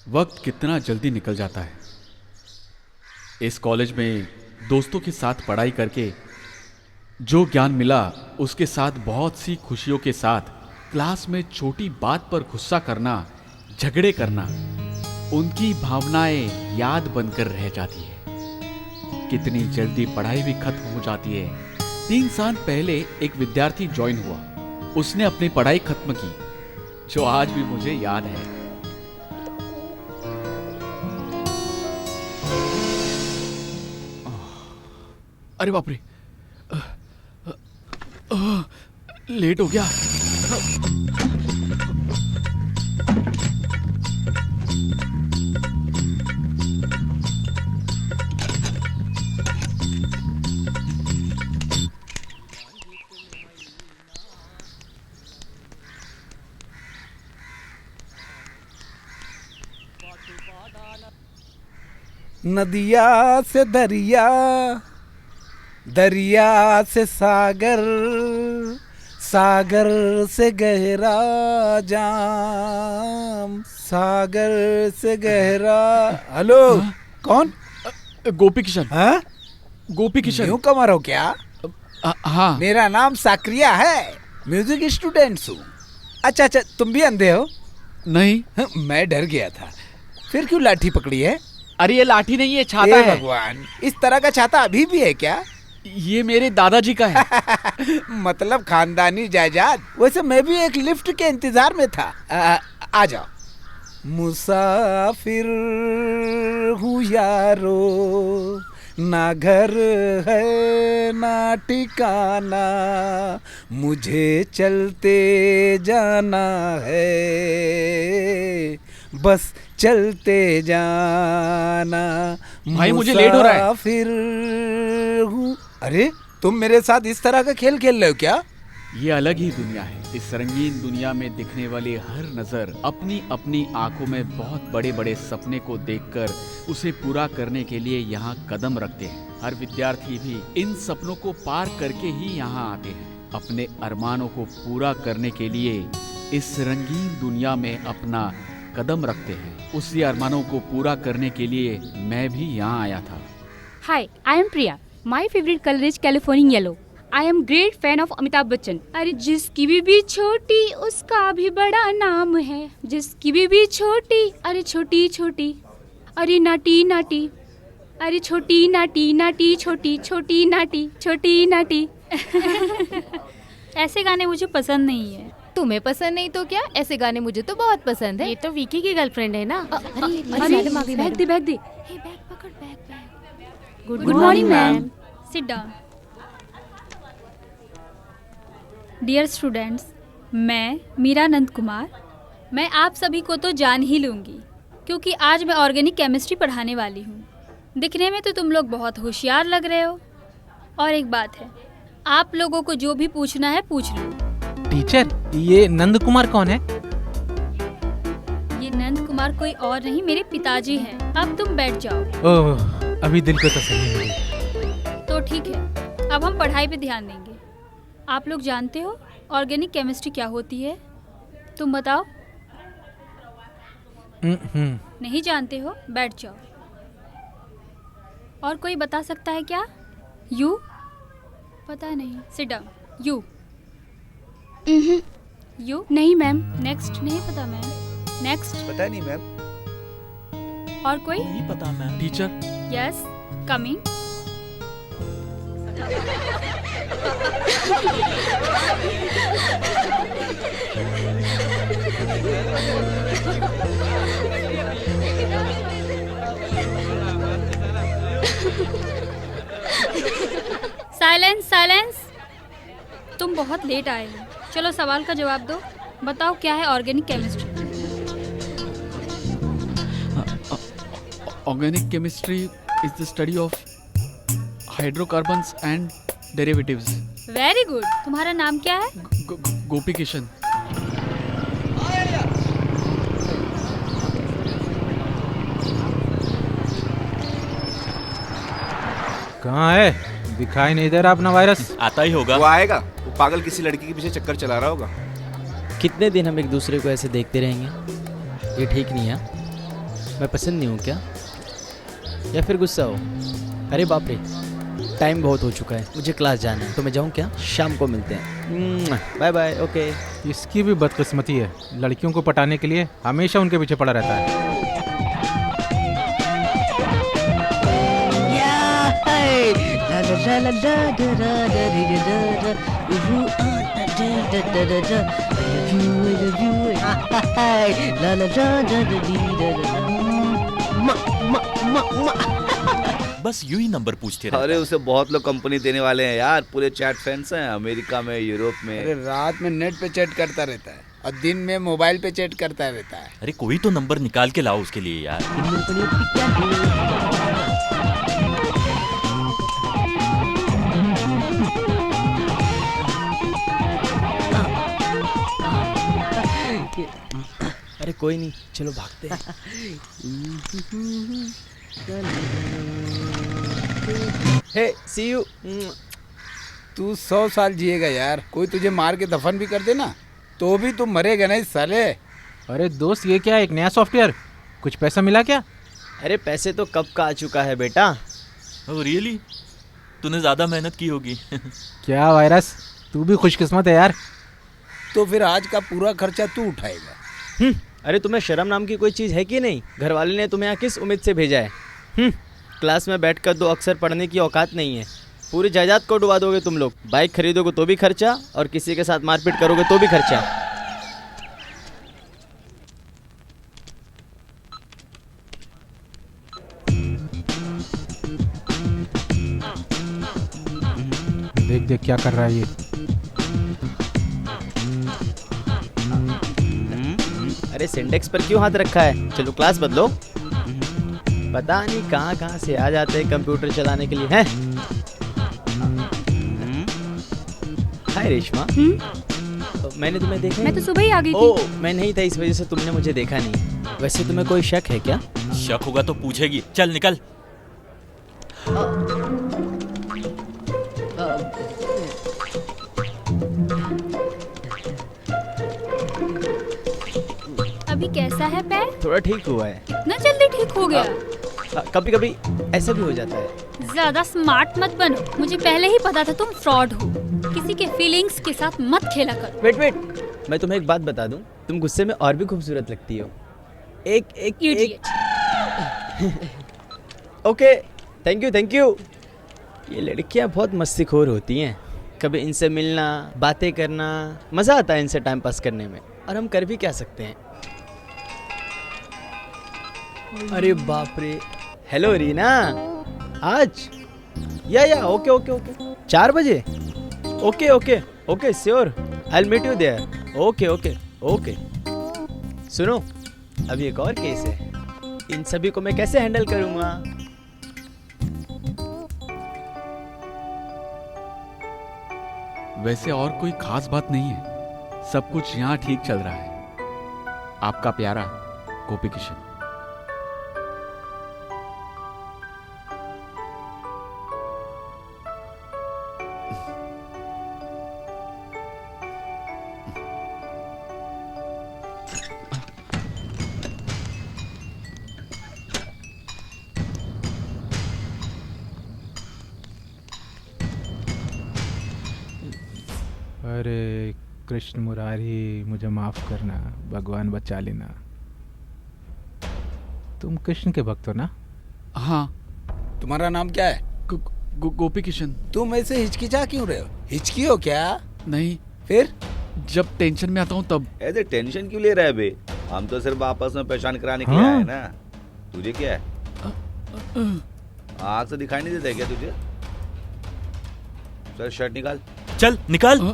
वक्त कितना जल्दी निकल जाता है। इस कॉलेज में दोस्तों के साथ पढ़ाई करके जो ज्ञान मिला, उसके साथ बहुत सी खुशियों के साथ क्लास में छोटी बात पर गुस्सा करना, झगड़े करना, उनकी भावनाएं याद बनकर रह जाती है। कितनी जल्दी पढ़ाई भी खत्म हो जाती है। 3 साल पहले एक विद्यार्थी ज्वाइन हुआ, उसने अपनी पढ़ाई खत्म की, जो आज भी मुझे याद है। अरे बाप रे, लेट हो गया। नदिया से दरिया, दरिया से सागर, सागर से गहरा जाम, सागर से गहरा। हेलो, कौन? गोपी किशन। हाँ, गोपी किशन। न्यू कमर हो क्या? हाँ। मेरा नाम साक्रिया है, म्यूजिक स्टूडेंट हूँ। अच्छा अच्छा, तुम भी अंधे हो? नहीं। मैं डर गया था। फिर क्यों लाठी पकड़ी है? अरे ये लाठी नहीं है, छाता है। भगवान, इस तरह का छाता अभी भी है क्या? ये मेरे दादाजी का है। मतलब खानदानी जायदाद। वैसे मैं भी एक लिफ्ट के इंतजार में था। आ जाओ। मुसाफिर हूँ यारो, ना घर है ना ठिकाना, मुझे चलते जाना है, बस चलते जाना। भाई मुझे लेट हो रहा है। फिर हूँ। अरे तुम मेरे साथ इस तरह का खेल खेल रहे हो क्या? ये अलग ही दुनिया है। इस रंगीन दुनिया में दिखने वाली हर नजर अपनी अपनी आंखों में बहुत बड़े बड़े सपने को देखकर उसे पूरा करने के लिए यहाँ कदम रखते हैं। हर विद्यार्थी भी इन सपनों को पार करके ही यहाँ आते हैं। अपने अरमानों को पूरा करने के लिए इस रंगीन दुनिया में अपना कदम रखते हैं। उसी अरमानों को पूरा करने के लिए मैं भी यहाँ आया था। Hi, I am Priya. My favorite color is Californian yellow. I am great fan of Amitabh Bachchan. अरे जिसकी भी छोटी उसका भी बड़ा नाम है। जिसकी भी छोटी, अरे छोटी छोटी, अरे नाटी नाटी, अरे छोटी नाटी नाटी, छोटी छोटी नाटी, छोटी नाटी। ऐसे गाने मुझे पसंद नहीं है। तुम्हें पसंद नहीं तो क्या, ऐसे गाने मुझे तो बहुत पसंद है। ये तो विकी की गर्लफ्रेंड है ना। अरे अरे बैग दे बैग दे। बैग पकड़, bag. Good morning ma'am. Sit down. Dear students, मैं मीरा नंद कुमार, मैं आप सभी को तो जान ही लूँगी क्योंकि आज मैं ऑर्गेनिक केमिस्ट्री पढ़ाने वाली हूँ। दिखने में तो तुम लोग बहुत होशियार लग रहे हो। और एक बात है, आप लोगों को जो भी पूछना है पूछ लो। टीचर, ये नंद कुमार कौन है? ये नंद कुमार कोई और नहीं, मेरे पिताजी हैं। अब तुम बैठ जाओ। ओह, अभी दिल को तसल्ली मिली। तो ठीक है, अब हम पढ़ाई पे ध्यान देंगे। आप लोग जानते हो ऑर्गेनिक केमिस्ट्री क्या होती है? तुम बताओ। नहीं जानते हो? बैठ जाओ। और कोई बता सकता है क्या? यू? पता नहीं। Sit down. यू? यू? नहीं मैम। नेक्स्ट? नहीं पता मैम। नेक्स्ट? पता नहीं मैम। और कोई? नहीं पता ma'am. Teacher, yes, coming. Silence, silence. तुम बहुत लेट आए हो। चलो सवाल का जवाब दो। बताओ क्या है organic chemistry? Organic chemistry is the study of hydrocarbons and derivatives. Very good. तुम्हारा नाम क्या है? गोपी किशन। कहाँ है? दिखाई नहीं दे रहा अपना वायरस। आता ही होगा। वो आएगा, वो पागल किसी लड़की के पीछे चक्कर चला रहा होगा। कितने दिन हम एक दूसरे को ऐसे देखते रहेंगे? ये ठीक नहीं है। मैं पसंद नहीं हूँ क्या, या फिर गुस्सा हो? अरे बाप रे, टाइम बहुत हो चुका है, मुझे क्लास जाना है। तो मैं जाऊँ क्या? शाम को मिलते हैं। Bye bye. ओके। इसकी भी बदकिस्मती है, लड़कियों को पटाने के लिए हमेशा उनके पीछे पड़ा रहता है। बस यूं ही नंबर पूछते रहता अरे है। उसे बहुत लोग कंपनी देने वाले हैं यार, पूरे चैट फ्रेंड्स हैं अमेरिका में, यूरोप अरे में। रात में नेट पे चैट करता रहता है और दिन में मोबाइल पे चैट करता रहता है। अरे कोई तो नंबर निकाल के लाओ उसके लिए यार। अरे कोई नहीं, चलो भागते हैं। हे, सी यू। तू 100 साल जिएगा यार, कोई तुझे मार के दफन भी कर देना तो भी तू मरेगा नहीं साले। अरे दोस्त, ये क्या, एक नया सॉफ्टवेयर? कुछ पैसा मिला क्या? अरे पैसे तो कब का आ चुका है बेटा। Oh really? तूने ज्यादा मेहनत की होगी। क्या वायरस, तू भी खुशकिस्मत है यार। तो फिर आज का पूरा खर्चा तू उठाएगा। अरे तुम्हें शर्म नाम की कोई चीज़ है कि नहीं? घर वाले ने तुम्हें यहाँ किस उम्मीद से भेजा है? क्लास में बैठकर 2 अक्षर पढ़ने की औकात नहीं है। पूरी जायदाद को डुबा दोगे तुम लोग। बाइक खरीदोगे तो भी खर्चा, और किसी के साथ मारपीट करोगे तो भी खर्चा। देख देख क्या कर रहा है ये। अरे सिंडेक्स पर क्यों हाथ रखा है? चलो क्लास बदलो। पता नहीं कहाँ कहाँ से आ जाते हैं कंप्यूटर चलाने के लिए हैं। हाय रेशमा। मैंने तुम्हें देखा मैं तो सुबह ही आ गई थी। ओ, मैं नहीं था, इस वजह से तुमने मुझे देखा नहीं। वैसे तुम्हें कोई शक है क्या? शक होगा तो पूछेगी। चल निकल। अभी कैसा है पैर? थोड़ा ठीक हुआ है। इतना जल्दी ठीक हो गया? कभी कभी ऐसा भी हो जाता है। ज्यादा स्मार्ट मत बनो, मुझे पहले ही पता था तुम फ्रॉड हो। किसी के फीलिंग्स के साथ मत खेला करो। वेट, मैं तुम्हें एक बात बता दूं, तुम गुस्से में और भी खूबसूरत लगती हो। एक ओके, थैंक यू। ये लड़कियां बहुत मस्तीखोर होती हैं। कभी इनसे मिलना, बातें करना, मजा आता है इनसे टाइम पास करने में। और हम कर भी क्या सकते हैं। अरे बाप रे, हेलो रीना। आज या ओके 4 बजे। Okay sure, I will meet you there. Okay. सुनो, अभी एक और केस है। इन सभी को मैं कैसे हैंडल करूंगा? वैसे और कोई खास बात नहीं है, सब कुछ यहाँ ठीक चल रहा है। आपका प्यारा गोपी किशन। अरे कृष्ण मुरारी, मुझे माफ़ करना, भगवान बचा लेना। तुम कृष्ण के भक्त हो ना? हाँ। तुम्हारा नाम क्या है? गोपी किशन। तुम ऐसे हिचकिचा क्यों रहे हो? हिचकी हो क्या? नहीं, फिर जब टेंशन में आता हूँ तब। ऐसे टेंशन क्यों ले रहा है बे? हम तो सिर्फ आपस में पहचान कराने के लिए आए हैं ना। तुझे क्या है? आँख से दिखाई नहीं देता क्या तुझे? चल शर्ट निकाल। चल निकाल।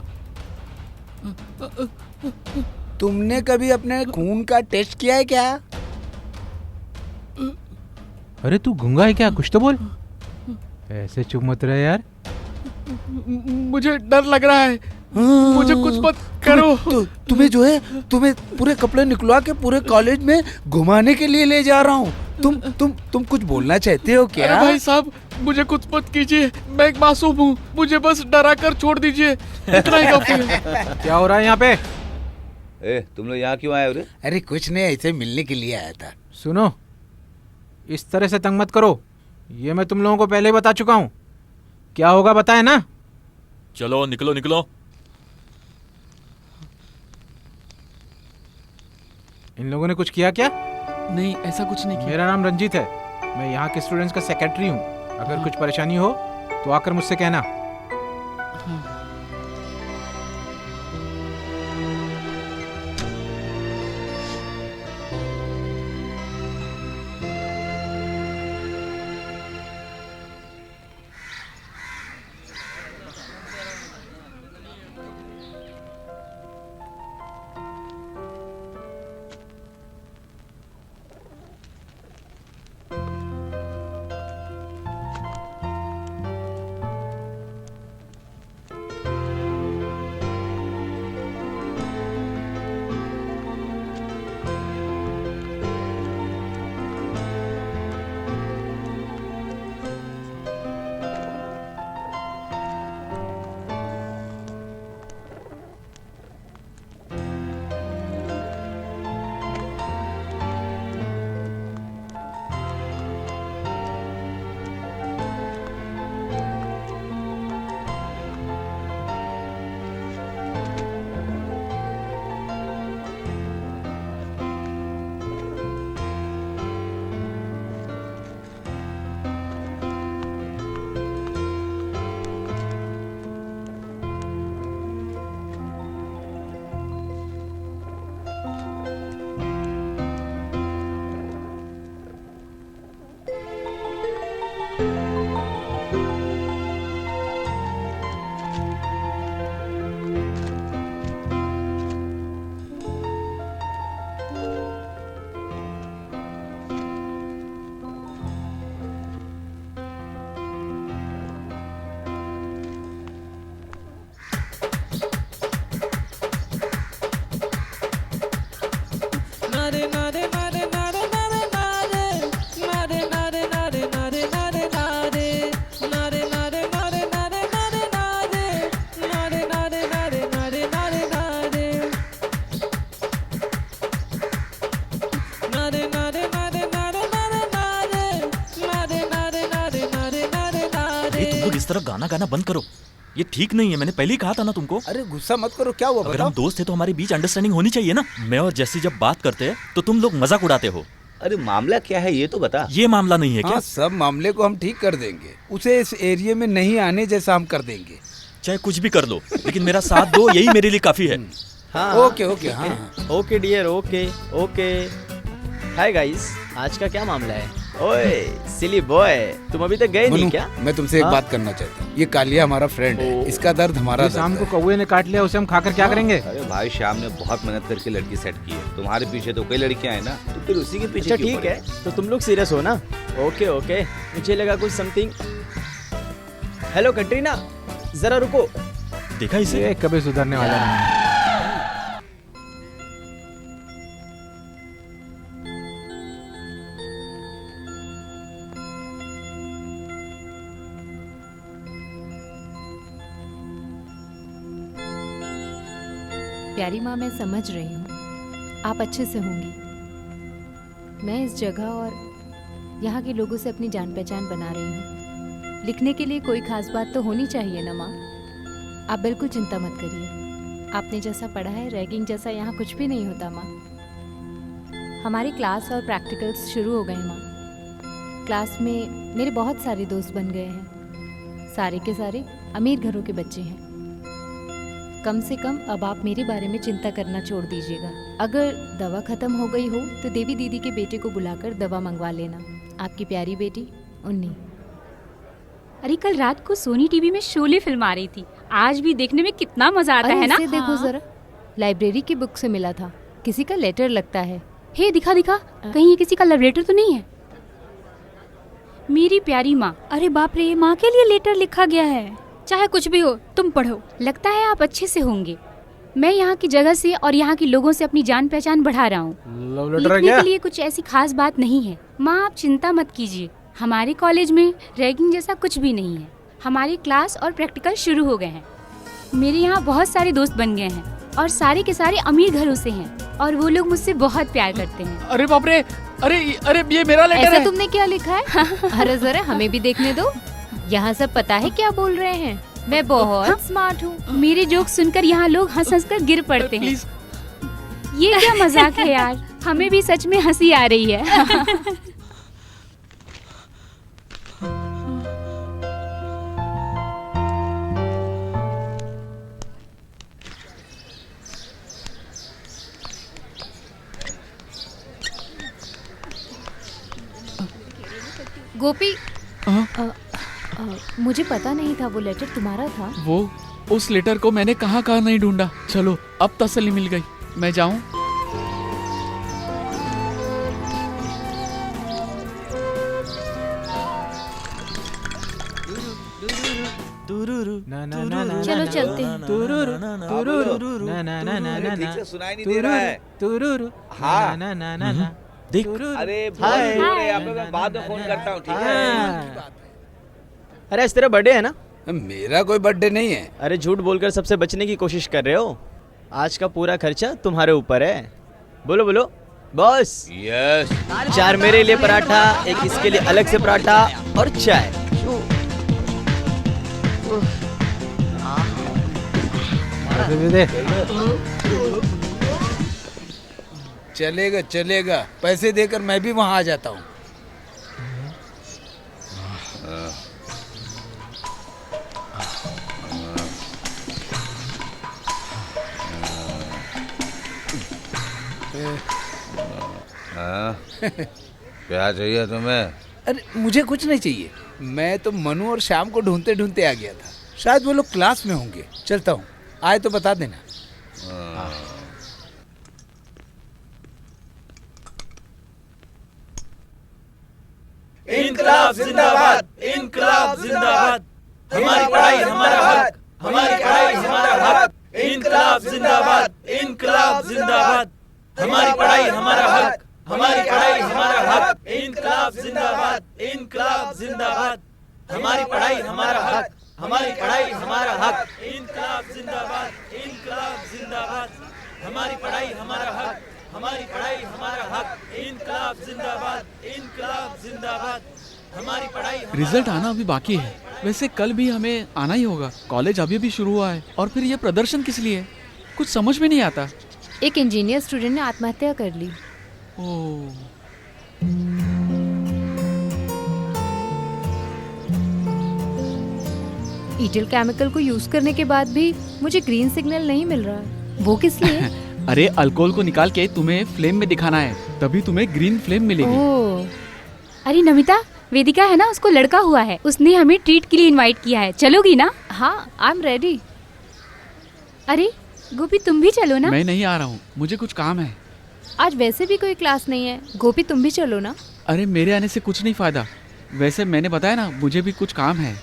तुमने कभी अपने खून का टेस्ट किया है क्या? अरे तू गूंगा है क्या? कुछ तो बोल। ऐसे चुप मत रहे यार। मुझे डर लग रहा है, मुझे कुछ मत करो। तुम्हें जो है, तुम्हें पूरे कपड़े निकलवा के पूरे कॉलेज में घुमाने के लिए ले जा रहा हूँ। तुम कुछ बोलना चाहते हो क्या? अरे भाई साहब, मुझे कुछ मत कीजिए, मैं एक मासूम हूँ, मुझे बस डरा कर छोड़ दीजिए, इतना ही काफी है। क्या हो रहा है यहाँ पे? तुम लोग यहाँ क्यों आए हो रे? अरे कुछ नहीं, ऐसे मिलने के लिए आया था। सुनो, इस तरह से तंग मत करो, ये मैं तुम लोगों को पहले ही बता चुका हूँ। क्या होगा बताए ना? चलो निकलो। इन लोगों ने कुछ किया क्या? नहीं, ऐसा कुछ नहीं किया। मेरा नाम रंजीत है, मैं यहाँ के स्टूडेंट्स का सेक्रेटरी हूँ। अगर कुछ परेशानी हो तो आकर मुझसे कहना। इस तरह गाना गाना बंद करो, ये ठीक नहीं है। मैंने पहले ही कहा था ना तुमको। अरे गुस्सा मत करो, क्या हुआ अगर बताओ। हम दोस्त थे तो हमारे बीच अंडरस्टैंडिंग होनी चाहिए ना। मैं और जैसी जब बात करते हैं तो तुम लोग मजाक उड़ाते हो। अरे मामला क्या है ये तो बता। ये मामला नहीं है क्या? हाँ, सब मामले को हम ठीक कर देंगे। उसे इस एरिया में नहीं आने जैसा हम कर देंगे। चाहे कुछ भी कर लो, लेकिन मेरा साथ दो, यही मेरे लिए काफी है। हाँ ओके ओके, हाँ हाँ। Okay dear, okay okay. Hi guys, आज का क्या मामला है? ओए सिली बॉय, तुम अभी तक गए नहीं मनु, क्या? मैं तुमसे एक हाँ? बात करना चाहता हूँ। ये कालिया हमारा फ्रेंड है, इसका दर्द हमारा ये शाम दर्द को है। कौवे ने काट लिया, उसे हम खाकर क्या करेंगे? अरे भाई श्याम ने बहुत मेहनत करके लड़की सेट की है। तुम्हारे पीछे तो कई लड़कियां हैं ना, तो फिर उसी के पीछे अच्छा क्यों ठीक पड़े? है, तो तुम लोग सीरियस हो ना? ओके ओके, मुझे लगा कुछ समथिंग। हेलो कटरीना, जरा रुको। देखा इसे? ये कभी सुधरने वाला नहीं है। प्यारी माँ, मैं समझ रही हूँ आप अच्छे से होंगी। मैं इस जगह और यहाँ के लोगों से अपनी जान पहचान बना रही हूँ। लिखने के लिए कोई खास बात तो होनी चाहिए ना माँ। आप बिल्कुल चिंता मत करिए। आपने जैसा पढ़ा है, रैगिंग जैसा यहाँ कुछ भी नहीं होता माँ। हमारी क्लास और प्रैक्टिकल्स शुरू हो गए माँ। क्लास में मेरे बहुत सारे दोस्त बन गए हैं। सारे के सारे अमीर घरों के बच्चे हैं। कम से कम अब आप मेरे बारे में चिंता करना छोड़ दीजिएगा। अगर दवा खत्म हो गई हो तो देवी दीदी के बेटे को बुलाकर दवा मंगवा लेना। आपकी प्यारी बेटी उन्नी। अरे कल रात को सोनी टीवी में शोले फिल्म आ रही थी। आज भी देखने में कितना मजा आता अरे है ना। इसे देखो जरा, लाइब्रेरी की बुक से मिला था। किसी का लेटर लगता है। हे दिखा दिखा, कहीं ये किसी का लव लेटर तो नहीं है? मेरी प्यारी माँ, अरे बाप रे, माँ के लिए लेटर लिखा गया है। चाहे कुछ भी हो, तुम पढ़ो। लगता है आप अच्छे से होंगे। मैं यहाँ की जगह से और यहाँ के लोगों से अपनी जान पहचान बढ़ा रहा हूँ। लव लेटर है लिखने क्या? के लिए कुछ ऐसी खास बात नहीं है। माँ आप चिंता मत कीजिए, हमारे कॉलेज में रैगिंग जैसा कुछ भी नहीं है। हमारी क्लास और प्रैक्टिकल शुरू हो गए हैं। मेरे यहाँ बहुत सारे दोस्त बन गए हैं और सारे के सारे अमीर घरों से हैं और वो लोग मुझसे बहुत प्यार करते हैं। अरे बाप रे, अरे अरे ये मेरा लेटर ऐसा है। तुमने क्या लिखा है? अरे जरा हमें भी देखने दो। यहाँ सब पता है क्या बोल रहे हैं। मैं बहुत स्मार्ट हूँ। मेरे जोक सुनकर यहाँ लोग हंस हंस कर गिर पड़ते हैं। प्लीज। ये क्या मजाक है यार, हमें भी सच में हंसी आ रही है। गोपी, हाँ? मुझे पता नहीं था वो लेटर तुम्हारा था। वो उस लेटर को मैंने कहाँ कहाँ नहीं ढूंढा। चलो अब तसल्ली मिल गई, मैं जाऊं? ना ना ना ना चलो ना, चलते हैं। तुरुरु, तुरुरु, ना ना ना ना ना अरे ना, ठीक से सुनाई नहीं दे रहा है। तुरुरु, हाँ। ना ना ना ना, देख, तुरुरु। अरे हाय। यहाँ पे मैं बाद में फोन करता हूँ, ठीक है? हाँ। अरे आज तेरा बर्थडे है ना? मेरा कोई बर्थडे नहीं है। अरे झूठ बोलकर सबसे बचने की कोशिश कर रहे हो। आज का पूरा खर्चा तुम्हारे ऊपर है। बोलो बोलो बॉस। यस। 4 मेरे लिए पराठा, एक इसके लिए अलग से पराठा और चाय। दे दे। चलेगा चलेगा, पैसे देकर मैं भी वहाँ आ जाता हूँ। हाँ? क्या चाहिए तुम्हें? अरे मुझे कुछ नहीं चाहिए। मैं तो मनु और श्याम को ढूंढते ढूंढते आ गया था। शायद वो लोग क्लास में होंगे। चलता हूँ, आए तो बता देना। इनकलाब जिंदाबाद, इनकलाब जिंदाबाद, हमारी पढ़ाई हमारा हक, हमारी पढ़ाई हमारा हक, इनकलाब जिंदाबाद, इनकलाब जिंदाबाद, हमारी पढ़ाई हमारा हक, हमारी पढ़ाई हमारा हक, इनकलाब जिंदाबाद, इनकलाब जिंदाबाद, हमारी पढ़ाई हमारा हक, हमारी पढ़ाई हमारा हक, इनकलाब जिंदाबाद, इनकलाब जिंदाबाद, हमारी पढ़ाई हमारा हक, हमारी पढ़ाई हमारा हक, इनकलाब जिंदाबाद, इनकलाब जिंदाबाद, हमारी पढ़ाई रिजल्ट आना अभी बाकी है। वैसे कल भी हमें आना ही होगा। कॉलेज अभी भी शुरू हुआ है और फिर ये प्रदर्शन किस लिए? कुछ समझ में नहीं आता। एक इंजीनियर स्टूडेंट ने आत्महत्या कर ली। ओह, ईटिल केमिकल को यूज करने के बाद भी मुझे ग्रीन सिग्नल नहीं मिल रहा है। वो किस लिए? अरे अल्कोहल को निकाल के तुम्हें फ्लेम में दिखाना है, तभी तुम्हें ग्रीन फ्लेम मिलेगी। ओह, अरे नमिता, वेदिका है ना, उसको लड़का हुआ है, उसने हमें ट्रीट के लिए इनवाइट किया है, चलोगी ना? हाँ, आई एम रेडी। अरे गोपी, तुम भी चलो ना। मैं नहीं आ रहा हूँ, मुझे कुछ काम है। आज वैसे भी कोई क्लास नहीं है। गोपी, तुम भी चलो ना। अरे मेरे आने से कुछ नहीं फायदा। वैसे मैंने बताया ना, मुझे भी कुछ काम है।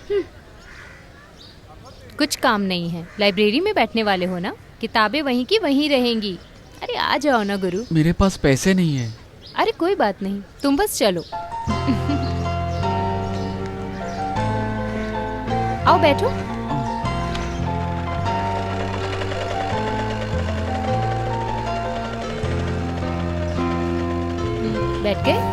कुछ काम नहीं है, लाइब्रेरी में बैठने वाले हो ना, किताबें वहीं की वहीं रहेंगी। अरे आ जाओ ना गुरु। मेरे पास पैसे नहीं है। अरे कोई बात नहीं, तुम बस चलो। आओ बैठो। बैठ गए?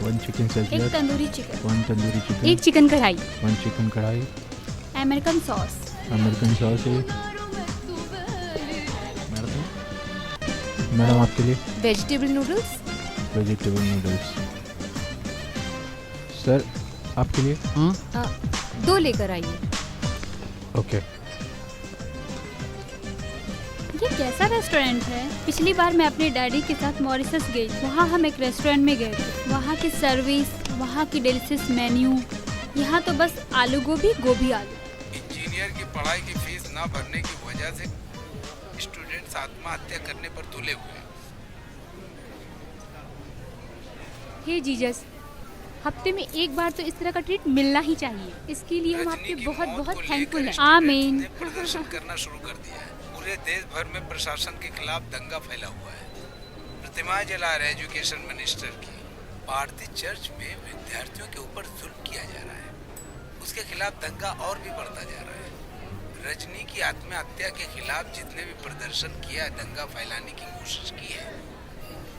1 चिकन एक salad, tandoori chicken, 1 tandoori chicken, एक चिकन कढ़ाई, 1 चिकन कढ़ाई, अमेरिकन सॉस, अमेरिकन सॉस है। मैडम आपके लिए vegetable noodles. Vegetable noodles. Sir आपके लिए हाँ? 2 लेकर आइए। ओके। ये कैसा रेस्टोरेंट है? पिछली बार मैं अपने डैडी के साथ मॉरिशस गई, वहाँ हम एक रेस्टोरेंट में गए थे। वहाँ की सर्विस, वहाँ की डिलीशियस मेन्यू, यहाँ तो बस आलू गोभी गोभी आलू। इंजीनियर की पढ़ाई की फीस ना भरने की वजह से स्टूडेंट्स आत्महत्या करने पर तुले हुए हैं। हे जीसस, हफ्ते में एक बार तो इस तरह का ट्रीट मिलना ही चाहिए। इसके लिए हम आपके बहुत बहुत थैंकफुल हैं। आमीन। प्रदर्शन करना शुरू कर दिया है। पूरे देश भर में प्रशासन के खिलाफ दंगा फैला हुआ है। प्रतिमाएं जला रहे एजुकेशन मिनिस्टर की। भारतीय चर्च में विद्यार्थियों के ऊपर जुल्म किया जा रहा है, उसके खिलाफ दंगा और भी बढ़ता जा रहा है। रजनी की आत्महत्या के खिलाफ जितने भी प्रदर्शन किया, दंगा फैलाने की कोशिश की है,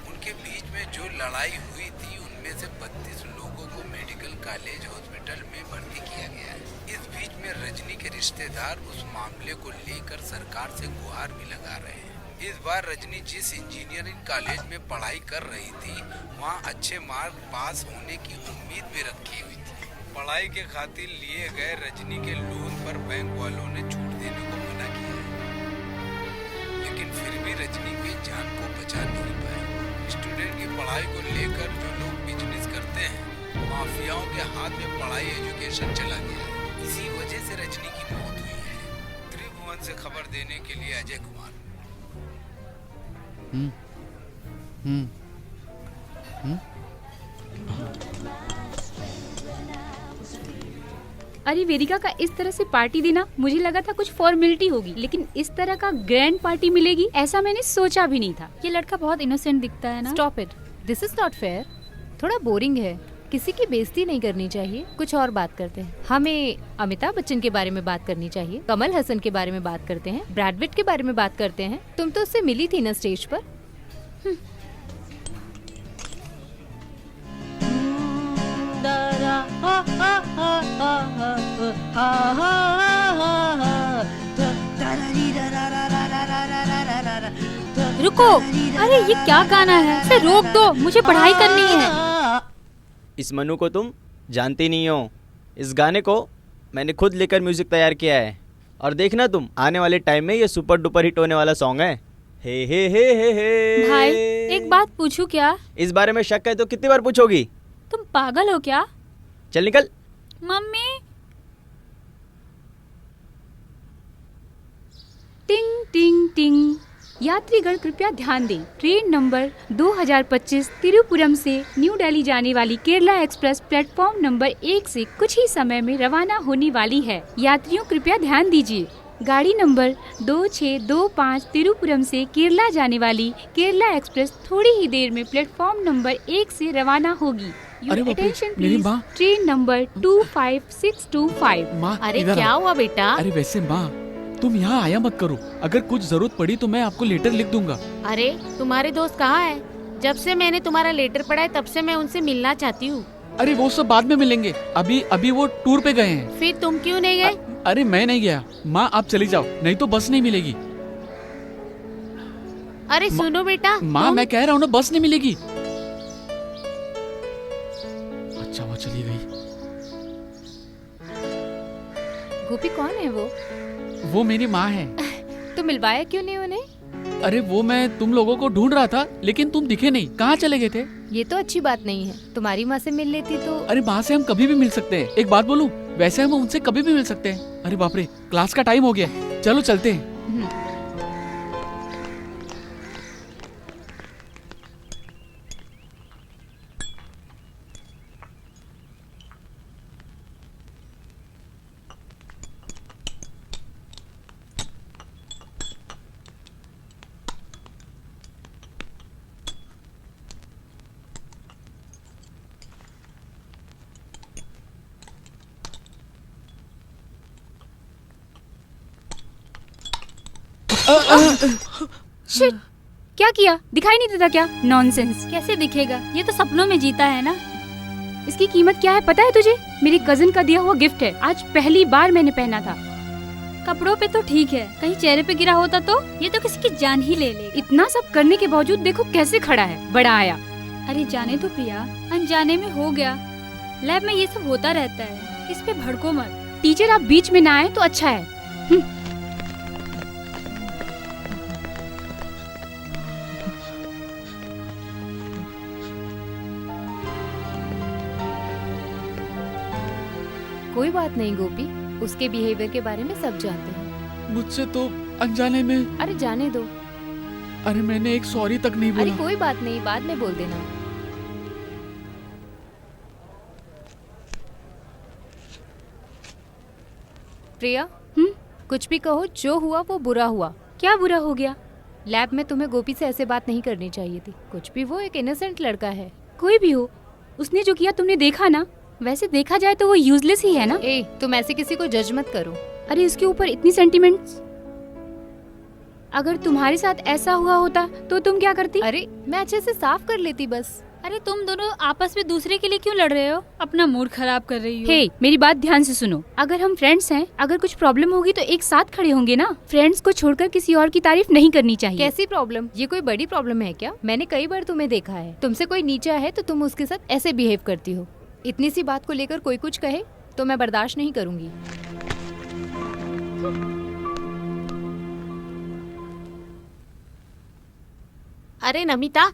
उनके बीच में जो लड़ाई हुई थी उनमें से 32 लोगों को मेडिकल कॉलेज हॉस्पिटल में भर्ती किया गया है। इस बीच में रजनी के रिश्तेदार उस मामले को लेकर सरकार से गुहार भी लगा रहे हैं। इस बार रजनी जिस इंजीनियरिंग कॉलेज में पढ़ाई कर रही थी, वहाँ अच्छे मार्क पास होने की उम्मीद भी रखी हुई थी। पढ़ाई के खातिर लिए गए रजनी के लोन पर बैंक वालों ने छूट देने को मना किया है, लेकिन फिर भी रजनी की जान को बचा नहीं पाए। स्टूडेंट की पढ़ाई को लेकर जो लोग बिजनेस करते हैं, माफियाओं के हाथ में पढ़ाई एजुकेशन चला गया है। इसी वजह से रजनी की मौत हुई है। त्रिभुवन से खबर देने के लिए अजय कुमार। अरे वेदिका का इस तरह से पार्टी देना, मुझे लगा था कुछ फॉर्मेलिटी होगी, लेकिन इस तरह का ग्रैंड पार्टी मिलेगी ऐसा मैंने सोचा भी नहीं था। ये लड़का बहुत इनोसेंट दिखता है ना। Stop it, this is not fair. थोड़ा बोरिंग है, किसी की बेइज्जती नहीं करनी चाहिए। कुछ और बात करते हैं। हमें अमिताभ बच्चन के बारे में बात करनी चाहिए, कमल हसन के बारे में बात करते हैं, ब्रैड पिट के बारे में बात करते हैं। तुम तो उससे मिली थी ना स्टेज पर। रुको, अरे ये क्या गाना है? इसे रोक दो, मुझे पढ़ाई करनी है। इस मनु को तुम जानती नहीं हो। इस गाने को मैंने खुद लेकर म्यूजिक तैयार किया है और देखना तुम, आने वाले टाइम में ये सुपर डुपर हिट होने वाला सॉन्ग है। हे भाई एक बात पूछूं क्या? इस बारे में शक है तो कितनी बार पूछोगी? तुम पागल हो क्या? चल निकल। मम्मी। टिंग टिंग टिंग। यात्रीगण कृपया ध्यान दें, ट्रेन नंबर 2025 तिरुपुरम से न्यू दिल्ली जाने वाली केरला एक्सप्रेस प्लेटफॉर्म नंबर 1 से कुछ ही समय में रवाना होने वाली है। यात्रियों कृपया ध्यान दीजिए, गाड़ी नंबर 2625 तिरुपुरम से केरला जाने वाली केरला एक्सप्रेस थोड़ी ही देर में प्लेटफॉर्म नंबर 1 से रवाना होगी। अरे बाप रे, Attention मेरी please, माँ। Train number 25625। माँ अरे इधर क्या आओ। हुआ बेटा? अरे वैसे माँ, तुम यहाँ आया मत करो। अगर कुछ जरूरत पड़ी तो मैं आपको लेटर लिख दूंगा। अरे तुम्हारे दोस्त कहाँ है? जब से मैंने तुम्हारा लेटर पढ़ा है तब से मैं उनसे मिलना चाहती हूँ। अरे वो सब बाद में मिलेंगे, अभी वो टूर पे गए हैं। फिर तुम क्यों नहीं गए? अरे मैं नहीं गया माँ, आप चली जाओ, नहीं तो बस नहीं मिलेगी। अरे सुनो बेटा, माँ मैं कह रहा हूँ ना, बस नहीं मिलेगी। अच्छा वो चली गई। गोपी कौन है वो? वो मेरी माँ है। तो मिलवाया क्यों नहीं उन्हें? अरे वो मैं तुम लोगों को ढूंढ रहा था, लेकिन तुम दिखे नहीं। कहाँ चले गए थे? ये तो अच्छी बात नहीं है। तुम्हारी माँ से मिल लेती तो। अरे माँ से हम कभी भी मिल सकते हैं। एक बात बोलूं, वैसे हम उनसे कभी भी मिल सकते हैं। अरे बाप रे, क्लास का टाइम हो गया, चलो चलते हैं। शिट, क्या किया? दिखाई नहीं देता क्या? नॉनसेंस। कैसे दिखेगा? ये तो सपनों में जीता है ना। इसकी कीमत क्या है पता है तुझे? मेरी कजिन का दिया हुआ गिफ्ट है, आज पहली बार मैंने पहना था। कपड़ों पे तो ठीक है, कहीं चेहरे पे गिरा होता तो ये तो किसी की जान ही ले लेगा। इतना सब करने के बावजूद देखो कैसे खड़ा है, बड़ा आया। अरे जाने तो प्रिया, अनजाने में हो गया। लैब में ये सब होता रहता है, इस पे भड़को मत। टीचर आप बीच में ना आए तो अच्छा है। कोई बात नहीं गोपी, उसके बिहेवियर के बारे में सब जानते हैं। मुझसे तो अनजाने में। अरे जाने दो। अरे मैंने एक सॉरी तक नहीं अरे बोला। कोई बात नहीं, बाद में बोल देना। प्रिया, कुछ भी कहो, जो हुआ वो बुरा हुआ। क्या बुरा हो गया? लैब में तुम्हें गोपी से ऐसे बात नहीं करनी चाहिए थी। कुछ भी वो एक इनोसेंट लड़का है। कोई भी हो, उसने जो किया तुमने देखा ना। वैसे देखा जाए तो वो यूजलेस ही है ना। ए, तुम ऐसे किसी को जज मत करो। अरे इसके ऊपर इतनी सेंटिमेंट्स। अगर तुम्हारे साथ ऐसा हुआ होता तो तुम क्या करती? अरे मैं अच्छे से साफ कर लेती बस। अरे तुम दोनों आपस में दूसरे के लिए क्यों लड़ रहे हो? अपना मूड खराब कर रही हो। हे, मेरी बात ध्यान से सुनो। अगर हम फ्रेंड्स हैं, अगर कुछ प्रॉब्लम होगी तो एक साथ खड़े होंगे ना। फ्रेंड्स को छोड़कर किसी और की तारीफ नहीं करनी चाहिए। कैसी प्रॉब्लम? ये कोई बड़ी प्रॉब्लम है क्या? मैंने कई बार तुम्हें देखा है, तुमसे कोई नीचा है तो तुम उसके साथ ऐसे बिहेव करती हो। इतनी सी बात को लेकर कोई कुछ कहे तो मैं बर्दाश्त नहीं करूंगी। अरे नमिता,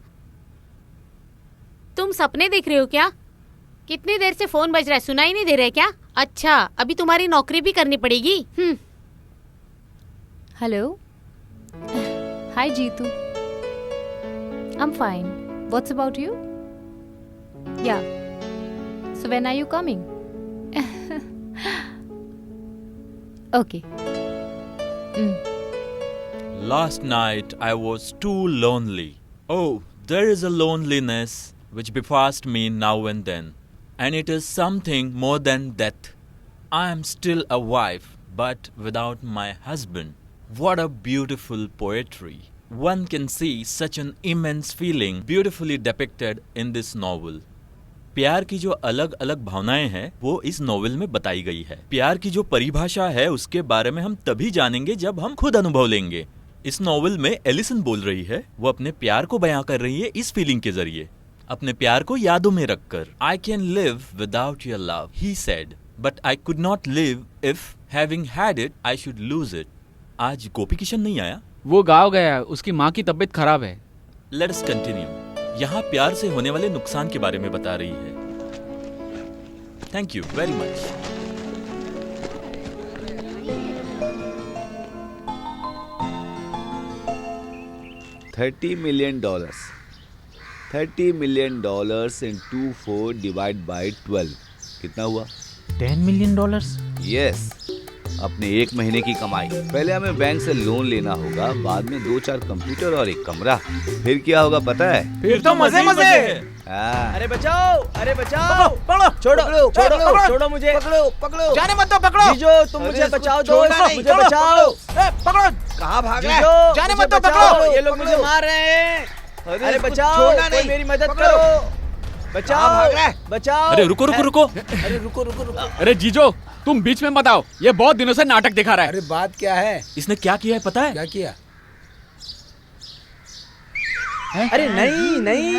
तुम सपने देख रहे हो क्या? कितनी देर से फोन बज रहा है, सुनाई नहीं दे रहा है क्या? अच्छा, अभी तुम्हारी नौकरी भी करनी पड़ेगी। Hello, hi Jeetu, I am fine, what's about you? Yeah, so when are you coming? Okay. Last night I was too lonely. Oh, there is a loneliness which befalls me now and then, and it is something more than death. I am still a wife, but without my husband. What a beautiful poetry. One can see such an immense feeling beautifully depicted in this novel. प्यार की जो अलग अलग भावनाएं हैं वो इस novel में बताई गई है। प्यार की जो परिभाषा है उसके बारे में हम तभी जानेंगे जब हम खुद अनुभव लेंगे। इस नॉवेल में एलिसन बोल रही है, वो अपने प्यार को बयां कर रही है इस फीलिंग के जरिए, अपने प्यार को यादों में रखकर। I can live without your love, he said, but I could not live if Having had it, I should lose it. आज गोपी किशन नहीं आया? वो गाँव गया है, उसकी माँ की तबीयत खराब है। Let us continue. यहाँ प्यार से होने वाले नुकसान के बारे में बता रही है। Thank you very much. $30 million. $30 million into 4 divide by 12 कितना हुआ? $10 million? यस, अपने 1 महीने की कमाई। पहले हमें बैंक से लोन लेना होगा, बाद में 2-4 कंप्यूटर और 1 कमरा। फिर क्या होगा पता है? फिर तो मजे मजे। हाँ। अरे बचाओ, अरे बचाओ, पकड़ो, छोड़ो, पकड़ो, छोड़ो, पकड़ो, छोड़ो मुझे, पकड़ो, जाने मत दो, पकड़ो। जीजो तुम मुझे बचाओ दो, मुझे बचाओ। पकड़ो, कहाँ भाग रहे जीजो, हो? जाने मुझे मत दो, बचाओ, पकड़ो। ये लोग मुझे मार रहे हैं। अरे बचाओ, छोड़ना कोई नहीं, मेरी मदद पकड़ो। करो। बचाओ, बचाओ। अरे रुको रुको रुको। अरे रुको रुको रुको। अरे जीजो, तुम बीच में मत आओ, ये बहुत दिनों से नाटक दिखा रहा है। अरे बात क्या है? इसने क्या किया है पता है? क्या किया? अरे नहीं नहीं।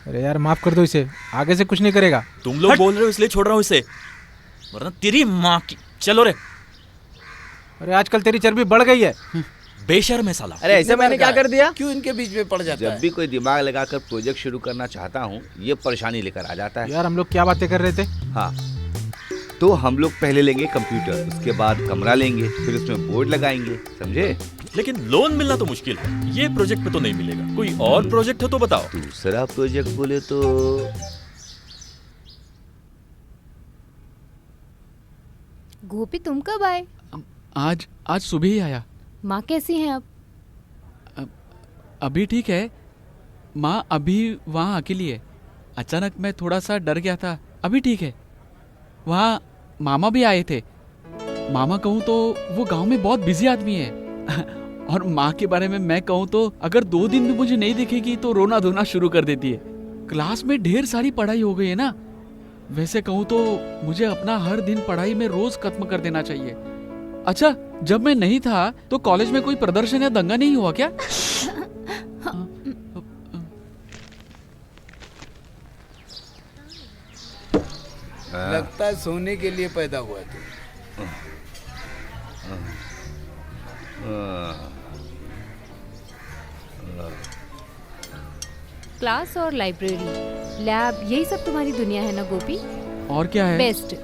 अरे यार माफ कर दो इसे, आगे से कुछ नहीं करेगा। तुम लोग बोल रहे हो इसलिए छोड़ रहा हूँ इसे, वरना तेरी माँ की। चलो रे। अरे आजकल तेरी चर्बी बढ़ गई है। बेशर्म है साला। अरे ऐसे मैंने क्या कर दिया? क्यों इनके बीच में पड़ जाता जब है? भी कोई दिमाग लगाकर प्रोजेक्ट शुरू करना चाहता हूँ, ये परेशानी लेकर आ जाता है। यार हम लोग क्या बातें कर रहे थे? हाँ, तो हम लोग पहले लेंगे कंप्यूटर, उसके बाद कमरा लेंगे, फिर उसमें बोर्ड लगाएंगे, समझे? लेकिन लोन मिलना तो मुश्किल है, ये प्रोजेक्ट पे तो नहीं मिलेगा। कोई और प्रोजेक्ट हो तो बताओ। दूसरा प्रोजेक्ट बोले तो गोपी तुम कब आए? आज सुबह ही आया। माँ कैसी हैं अब? अभी ठीक है, माँ अभी वहाँ अकेली है। अचानक मैं थोड़ा सा डर गया था, अभी ठीक है। वहाँ मामा भी आए थे। मामा कहूँ तो वो गांव में बहुत बिजी आदमी है। और माँ के बारे में मैं कहूँ तो अगर 2 दिन भी मुझे नहीं दिखेगी तो रोना धोना शुरू कर देती है। क्लास में ढेर सारी पढ़ाई हो गई है ना। वैसे कहूँ तो मुझे अपना हर दिन पढ़ाई में रोज खत्म कर देना चाहिए। अच्छा, जब मैं नहीं था तो कॉलेज में कोई प्रदर्शन या दंगा नहीं हुआ क्या? लगता है सोने के लिए पैदा हुआ तू। क्लास और लाइब्रेरी, लैब, यही सब तुम्हारी दुनिया है ना गोपी? और क्या है? बेस्ट।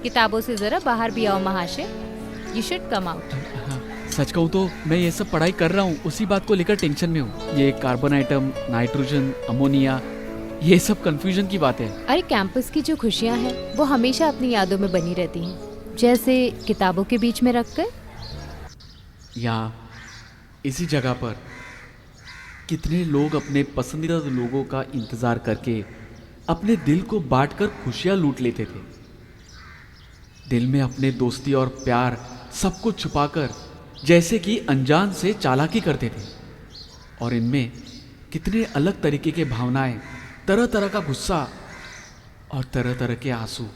किताबों से जरा बाहर भी आओ महाशय। You should come out. सच कहूँ तो मैं ये सब पढ़ाई कर रहा हूँ, उसी बात को लेकर टेंशन में हूँ। ये कार्बन आइटम, नाइट्रोजन, अमोनिया, ये सब कंफ्यूजन की बात है। अरे कैंपस की जो खुशियाँ हैं वो हमेशा अपनी यादों में बनी रहती हैं, जैसे किताबों के बीच में रखकर। यहाँ इसी जगह पर कितने लोग अपने पसंदीदा लोगों का इंतजार करके अपने दिल को बांटकर खुशियाँ लूट लेते थे। दिल में अपने दोस्ती और प्यार सब कुछ छुपाकर जैसे कि अनजान से चालाकी करते थे। और इनमें कितने अलग तरीके के भावनाएं, तरह तरह का गुस्सा और तरह तरह के आंसू।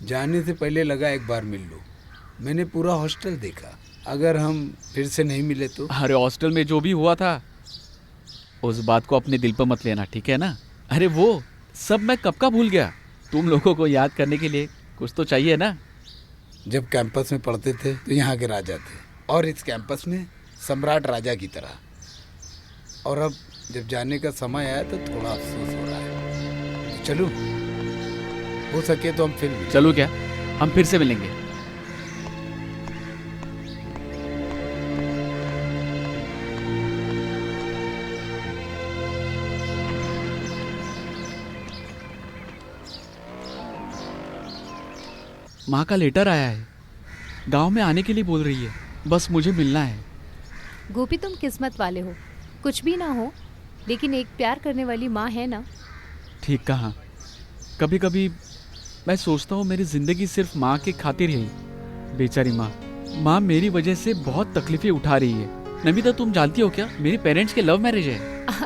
जाने से पहले लगा एक बार मिल लो। मैंने पूरा हॉस्टल देखा, अगर हम फिर से नहीं मिले तो। अरे हॉस्टल में जो भी हुआ था उस बात को अपने दिल पर मत लेना, ठीक है ना? अरे वो सब मैं कब का भूल गया। तुम लोगों को याद करने के लिए कुछ तो चाहिए ना। जब कैंपस में पढ़ते थे तो यहाँ के राजा थे, और इस कैंपस में सम्राट राजा की तरह। और अब जब जाने का समय आया तो थोड़ा अफसोस हो रहा है। तो चलो, हो सके तो हम फिर मिलें। चलो क्या, हम फिर से मिलेंगे। माँ का लेटर आया है, गांव में आने के लिए बोल रही है, बस मुझे मिलना है। गोपी तुम किस्मत वाले हो, कुछ भी ना हो लेकिन एक प्यार करने वाली माँ है ना। ठीक कहा। कभी कभी मैं सोचता हूँ मेरी जिंदगी सिर्फ माँ के खातिर ही। बेचारी माँ मेरी वजह से बहुत तकलीफें उठा रही है। नमिता, तुम जानती हो क्या, मेरे पेरेंट्स के लव मैरिज है।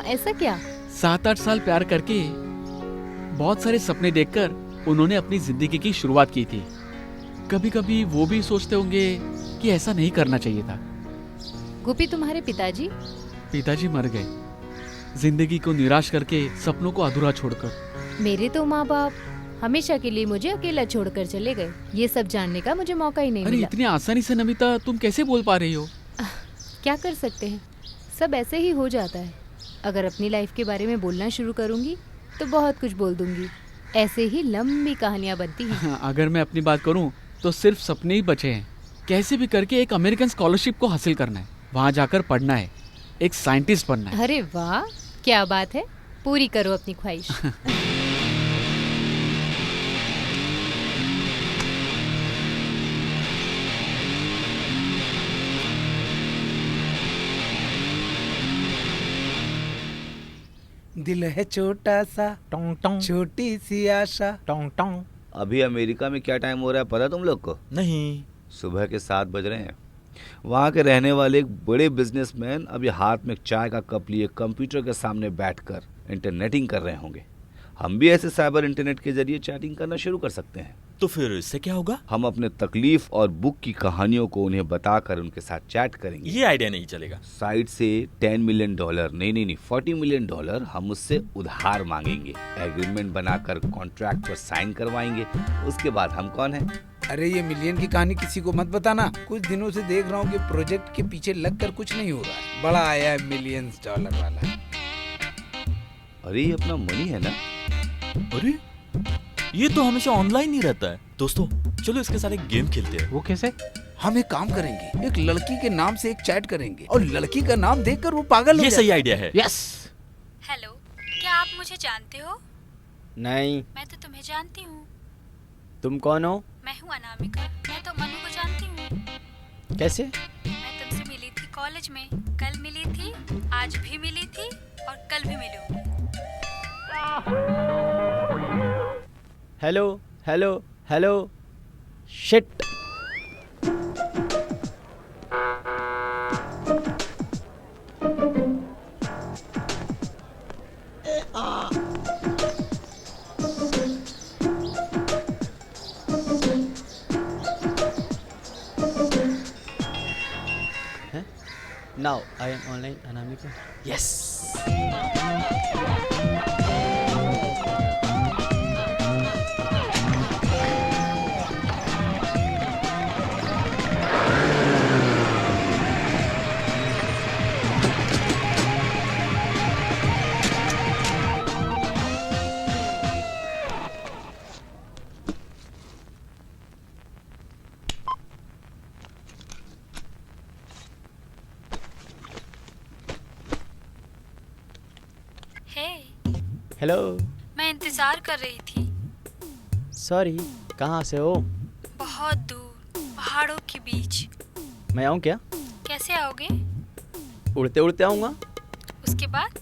ऐसा क्या? 7-8 साल प्यार करके बहुत सारे सपने देखकर उन्होंने अपनी जिंदगी की शुरुआत की थी। कभी कभी वो भी सोचते होंगे कि ऐसा नहीं करना चाहिए था। गोपी, तुम्हारे पिताजी? पिताजी मर गए, जिंदगी को निराश करके, सपनों को अधूरा छोड़कर। मेरे तो माँ बाप हमेशा के लिए मुझे अकेला छोड़कर चले गए। ये सब जानने का मुझे मौका ही नहीं अरे मिला। इतनी आसानी से नमिता तुम कैसे बोल पा रही हो? क्या कर सकते हैं, सब ऐसे ही हो जाता है। अगर अपनी लाइफ के बारे में बोलना शुरू करूंगी तो बहुत कुछ बोल दूंगी। ऐसे ही लंबी कहानियां बनती हैं। अगर मैं अपनी बात करूं तो सिर्फ सपने ही बचे हैं। कैसे भी करके एक अमेरिकन स्कॉलरशिप को हासिल करना है, वहां जाकर पढ़ना है, एक साइंटिस्ट बनना है। अरे वाह, क्या बात है, पूरी करो अपनी ख्वाहिश। दिल है छोटा सा, टोंग टोंग छोटी सी आशा। टोंग टोंग। अभी अमेरिका में क्या टाइम हो रहा है पता तुम लोग को? नहीं। सुबह के 7 बज रहे हैं। वहाँ के रहने वाले एक बड़े बिजनेसमैन अभी हाथ में चाय का कप लिए कंप्यूटर के सामने बैठकर इंटरनेटिंग कर रहे होंगे। हम भी ऐसे साइबर इंटरनेट के जरिए चैटिंग करना शुरू कर सकते हैं। तो फिर इससे क्या होगा? हम अपने तकलीफ और बुक की कहानियों को उन्हें बताकर उनके साथ चैट करेंगे। ये आइडिया नहीं चलेगा। साइट से $10 मिलियन, नहीं, $40 मिलियन हम उससे उधार मांगेंगे। एग्रीमेंट बनाकर कॉन्ट्रैक्ट पर साइन करवाएंगे। उसके बाद हम कौन हैं? अरे ये मिलियन की कहानी किसी को मत बताना। कुछ दिनों से देख रहा हूँ कि प्रोजेक्ट के पीछे लगकर कुछ नहीं हो रहा है। बड़ा आया है $मिलियंस वाला। अरे ये अपना मनी है ना? अरे ये तो हमेशा ऑनलाइन ही रहता है। दोस्तों चलो इसके साथ एक गेम खेलते हैं। वो कैसे? हम एक काम करेंगे, एक लड़की के नाम से एक चैट करेंगे और लड़की का नाम देखकर वो पागल हो ये जाएगा। सही आइडिया है। यस। हेलो, क्या आप मुझे जानते हो? नहीं। मैं तो तुम्हें जानती हूँ। तुम कौन हो? मैं हूँ अनामिका। मैं तो मनु को जानती हूँ। कैसे? मैं तुमसे मिली थी कॉलेज में, कल मिली थी, आज भी मिली थी और कल भी मिलूंगी। Hello hello hello. Shit. Now I am online, Anamika. Yes. Hello. मैं इंतजार कर रही थी। सॉरी, कहाँ से हो? बहुत दूर, पहाड़ों के बीच। मैं आऊँ क्या? कैसे आओगे? उड़ते उड़ते आऊँगा। उसके बाद?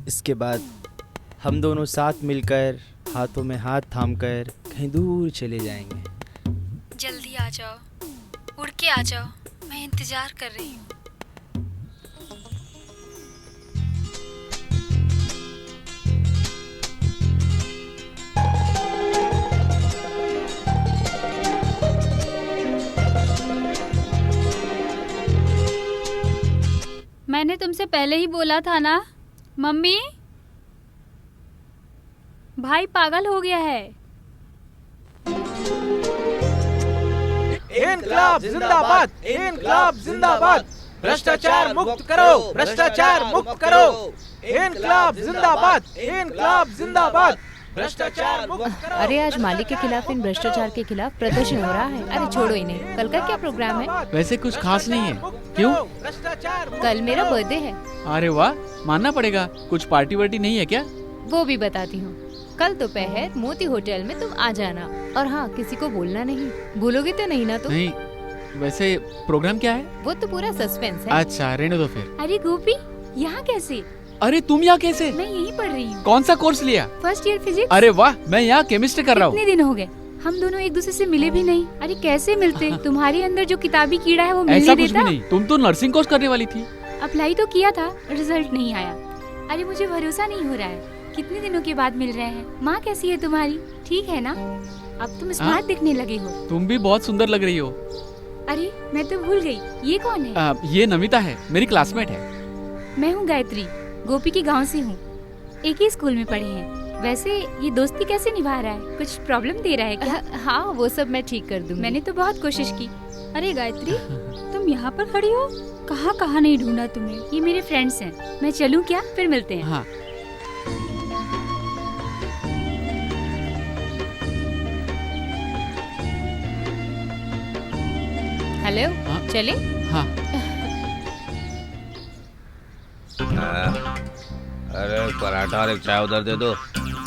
इसके बाद हम दोनों साथ मिलकर हाथों में हाथ थामकर कहीं दूर चले जाएंगे। जल्दी आ जाओ, उड़ के आ जाओ, मैं इंतजार कर रही हूँ। मैंने तुमसे पहले ही बोला था ना। मम्मी, भाई पागल हो गया है। इनकलाब जिंदाबाद, इनकलाब जिंदाबाद। भ्रष्टाचार मुक्त करो, भ्रष्टाचार मुक्त करो। इनकलाब जिंदाबाद, इनकलाब जिंदाबाद। भ्रष्टाचार मुक्त करो। अरे आज मालिक के खिलाफ, इन भ्रष्टाचार के खिलाफ प्रदर्शन हो रहा है। अरे छोड़ो इन्हें, कल का क्या प्रोग्राम है? वैसे कुछ खास नहीं है। क्यों? कल मेरा बर्थडे है। अरे वाह, मानना पड़ेगा। कुछ पार्टी वार्टी नहीं है क्या? वो भी बताती हूँ। कल दोपहर मोती होटल में तुम आ जाना। और हाँ, किसी को बोलना नहीं। भूलोगे तो नहीं ना तुम? नहीं। वैसे प्रोग्राम क्या है? वो तो पूरा सस्पेंस है। अच्छा, रहने दो फिर। अरे गोपी, यहाँ कैसे? अरे तुम यहाँ कैसे? मैं यहीं पढ़ रही हूँ। कौन सा कोर्स लिया? First year physics. अरे वाह, मैं यहाँ केमिस्ट्री कर रहा हूँ। कितने दिन हो गए, हम दोनों एक दूसरे से मिले भी नहीं। अरे कैसे मिलते? तुम्हारे अंदर जो किताबी कीड़ा है वो मिलने ऐसा देता? कुछ भी नहीं। तुम तो नर्सिंग कोर्स करने वाली थी। अप्लाई तो किया था, रिजल्ट नहीं आया। अरे मुझे भरोसा नहीं हो रहा है, कितने दिनों के बाद मिल रहे हैं। माँ कैसी है तुम्हारी? ठीक है ना? अब तुम स्मार्ट दिखने लगे हो। तुम भी बहुत सुंदर लग रही हो। अरे मैं तो भूल गई, ये कौन है? ये नमिता है, मेरी क्लासमेट है। मैं हूँ गायत्री, गोपी के गांव से हूँ। एक ही स्कूल में पढ़े हैं। वैसे ये दोस्ती कैसे निभा रहा है? कुछ प्रॉब्लम दे रहा है क्या? हाँ वो सब मैं ठीक कर दूंगी। मैंने तो बहुत कोशिश की। अरे गायत्री, तुम यहाँ पर खड़ी हो? कहाँ कहाँ नहीं ढूंढा तुम्हें। ये मेरे फ्रेंड्स हैं। मैं चलूं क्या? फिर मिलते हैं। हाँ। हेलो, हाँ? चले? हाँ। अरे पराठा और एक चाय उधर दे दो,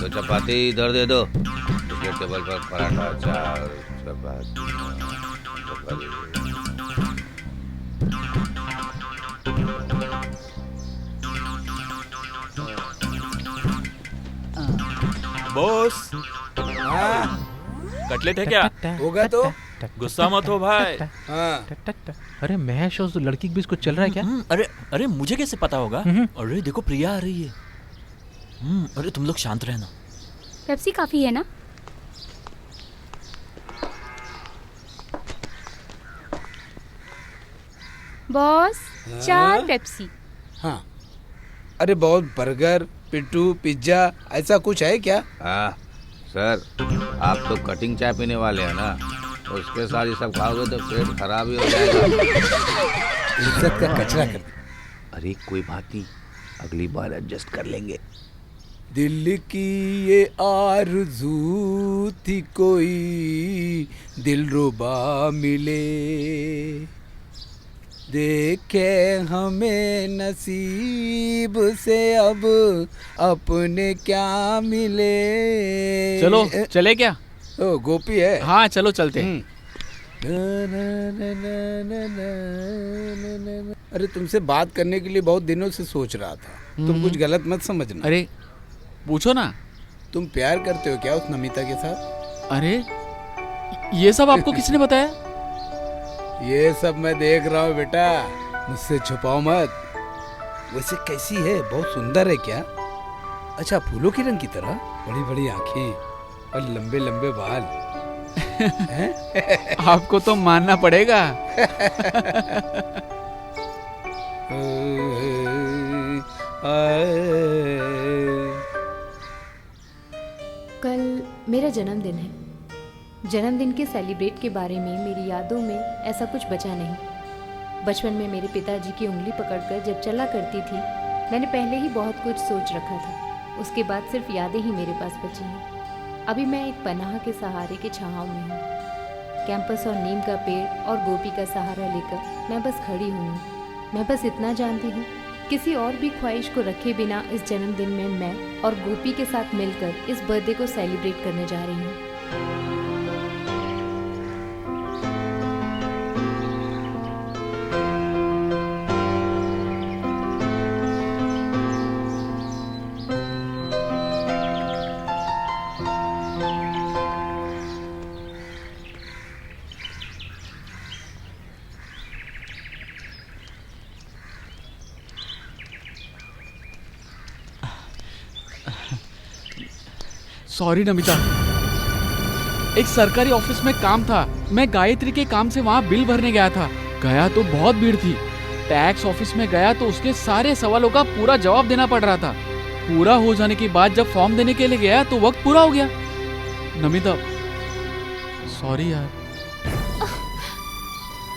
तो चपाती इधर दे दो। उसके टेबल पर पराठा, चाय, चपाती। बॉस, हाँ कटलेट है क्या? होगा तो। गुस्सा मत हो भाई। हाँ अरे महेश, उस लड़की के बीच कुछ चल रहा है क्या? अरे अरे मुझे कैसे पता होगा? अरे देखो प्रिया आ रही है। अरे तुम लोग शांत रहना। पेप्सी काफी है ना? Boss, 4 Pepsi. हाँ। अरे बहुत बर्गर, पिट्टू, पिज्जा ऐसा कुछ है क्या? हाँ सर, आप तो कटिंग चाय पीने वाले हैं ना, उसके साथ ये सब खाओगे तो पेट खराब ही हो जाएगा। इज्जत का कचरा कर दे। अरे कोई बात नहीं, अगली बार एडजस्ट कर लेंगे। दिल की ये आरज़ू थी कोई दिलरुबा मिले, देखे हमें नसीब से अब अपने क्या मिले। चलो चले क्या? ओ गोपी है। हाँ चलो चलते हैं। अरे तुमसे बात करने के लिए बहुत दिनों से सोच रहा था। तुम कुछ गलत मत समझना। अरे पूछो ना। तुम प्यार करते हो क्या उस नमिता के साथ? अरे ये सब आपको किसने बताया? ये सब मैं देख रहा हूँ बेटा, मुझसे छुपाओ मत। वैसे कैसी है? बहुत सुंदर है क्या? अच्छा, फूलों की रंग की तरह, बड़ी बड़ी आंखें और लंबे लंबे बाल। आपको तो मानना पड़ेगा। कल मेरा जन्मदिन है। जन्मदिन के सेलिब्रेट के बारे में मेरी यादों में ऐसा कुछ बचा नहीं। बचपन में मेरे पिताजी की उंगली पकड़कर जब चला करती थी, मैंने पहले ही बहुत कुछ सोच रखा था। उसके बाद सिर्फ यादें ही मेरे पास बची हैं। अभी मैं एक पनाह के सहारे के छाँव में हूँ। कैंपस और नीम का पेड़ और गोपी का सहारा लेकर मैं बस खड़ी हुई हूँ। मैं बस इतना जानती हूँ, किसी और भी ख्वाहिश को रखे बिना इस जन्मदिन में मैं और गोपी के साथ मिलकर इस बर्थडे को सेलिब्रेट करने जा रही हूँ। सॉरी नमिता, एक सरकारी ऑफिस में काम था। मैं गायत्री के काम से वहाँ बिल भरने गया था। गया तो बहुत भीड़ थी। टैक्स ऑफिस में गया तो उसके सारे सवालों का पूरा जवाब देना पड़ रहा था। पूरा हो जाने के बाद जब फॉर्म देने के लिए गया तो वक्त पूरा हो गया। नमिता सॉरी यार।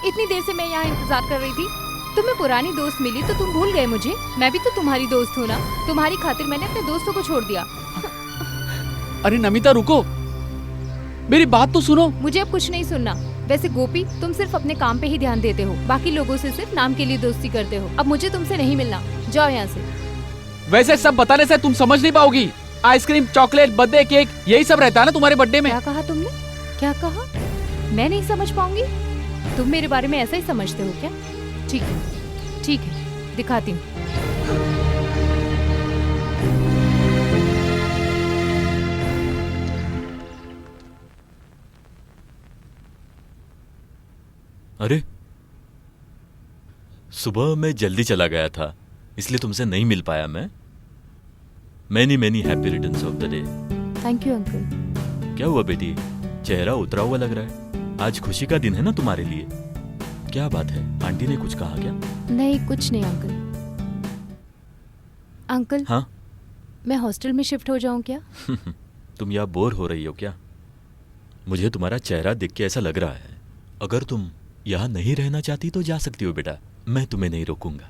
इतनी देर से मैं यहाँ इंतजार कर रही थी। तुम्हें पुरानी दोस्त मिली तो तुम भूल गए मुझे। मैं भी तो तुम्हारी दोस्त हूँ ना। तुम्हारी खातिर मैंने अपने दोस्तों को छोड़ दिया। अरे नमिता रुको, मेरी बात तो सुनो। मुझे अब कुछ नहीं सुनना। वैसे गोपी, तुम सिर्फ अपने काम पे ही ध्यान देते हो, बाकी लोगों से सिर्फ नाम के लिए दोस्ती करते हो। अब मुझे तुमसे नहीं मिलना, जाओ यहाँ से। वैसे सब बताने से तुम समझ नहीं पाओगी। आइसक्रीम, चॉकलेट, बर्थडे केक, यही सब रहता है ना तुम्हारे बर्थडे में। क्या कहा तुमने? क्या कहा? मैं नहीं समझ पाऊंगी। तुम मेरे बारे में ऐसा ही समझते हो क्या? ठीक है, ठीक है, दिखाती हूँ। अरे सुबह मैं जल्दी चला गया था, इसलिए तुमसे नहीं मिल पाया मैं। Many many happy returns of the day. Thank you uncle. क्या हुआ बेटी, चेहरा उतरा हुआ लग रहा है। आज खुशी का दिन है ना तुम्हारे लिए। क्या बात है, आंटी ने कुछ कहा क्या? नहीं, कुछ नहीं अंकल। अंकल, हाँ मैं हॉस्टल में शिफ्ट हो जाऊं क्या? तुम यहाँ बोर हो रही हो क्या? मुझे तुम्हारा चेहरा देख के ऐसा लग रहा है। अगर तुम यहाँ नहीं रहना चाहती तो जा सकती हो बेटा, मैं तुम्हें नहीं रोकूंगा।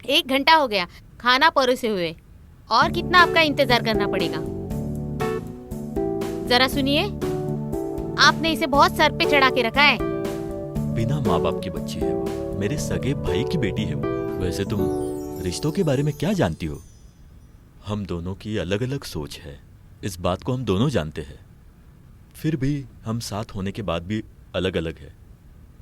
1 घंटा हो गया खाना परोसे हुए, और कितना आपका इंतजार करना पड़ेगा? जरा सुनिए, आपने इसे बहुत सर पे चढ़ा के रखा है। बिना माँ बाप की बच्ची है वो, मेरे सगे भाई की बेटी है वो। वैसे तुम रिश्तों के बारे में क्या जानती हो? हम दोनों की अलग अलग सोच है, इस बात को हम दोनों जानते हैं। फिर भी हम साथ होने के बाद भी अलग अलग है।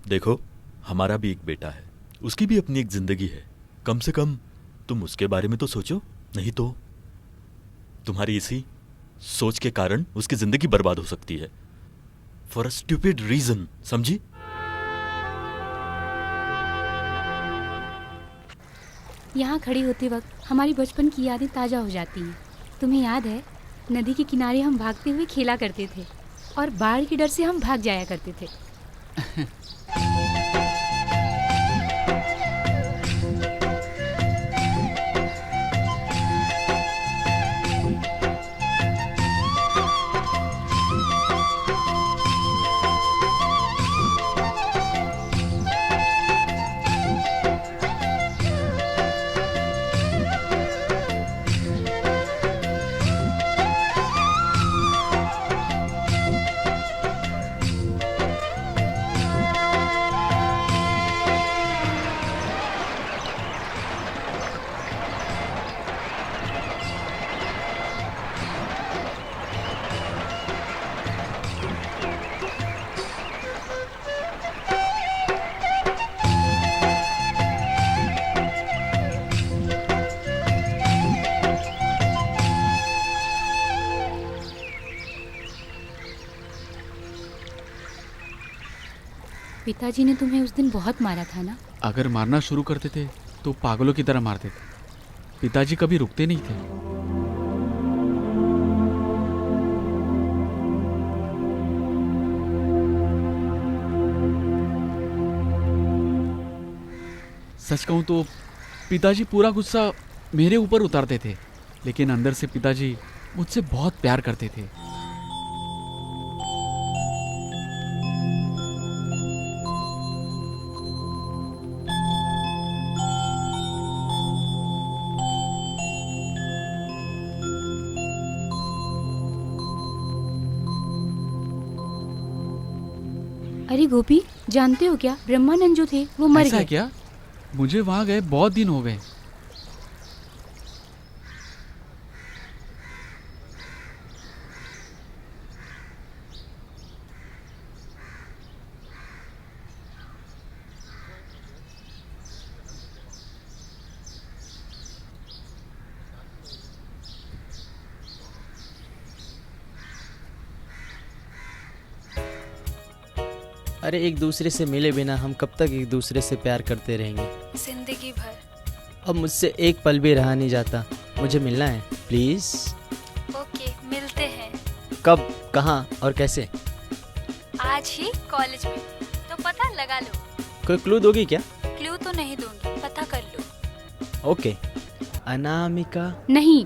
देखो, हमारा भी एक बेटा है, उसकी भी अपनी एक जिंदगी है। कम से कम तुम उसके बारे में तो सोचो, नहीं तो तुम्हारी इसी सोच के कारण उसकी जिंदगी बर्बाद हो सकती है, फॉर अ स्टूपिड रीजन, समझी? यहाँ खड़ी होते वक्त हमारी बचपन की यादें ताज़ा हो जाती हैं। तुम्हें याद है, नदी के किनारे हम भागते हुए खेला करते थे और बाढ़ के डर से हम भाग जाया करते थे। पिताजी ने तुम्हें उस दिन बहुत मारा था ना? अगर मारना शुरू करते थे तो पागलों की तरह मारते थे। पिताजी कभी रुकते नहीं थे। सच कहूं तो पिताजी पूरा गुस्सा मेरे ऊपर उतारते थे, लेकिन अंदर से पिताजी मुझसे बहुत प्यार करते थे। अरे गोपी, जानते हो क्या, ब्रह्मानंद जो थे वो मर ऐसा गए। क्या? मुझे वहां गए बहुत दिन हो गए। अरे एक दूसरे से मिले बिना हम कब तक एक दूसरे से प्यार करते रहेंगे? जिंदगी भर। अब मुझसे एक पल भी रहा नहीं जाता, मुझे मिलना है प्लीज। ओके, मिलते हैं। कब, कहाँ और कैसे? आज ही कॉलेज में, तो पता लगा लो। कोई क्लू दोगी क्या? क्लू तो नहीं दूंगी, पता कर लो। ओके। अनामिका? नहीं।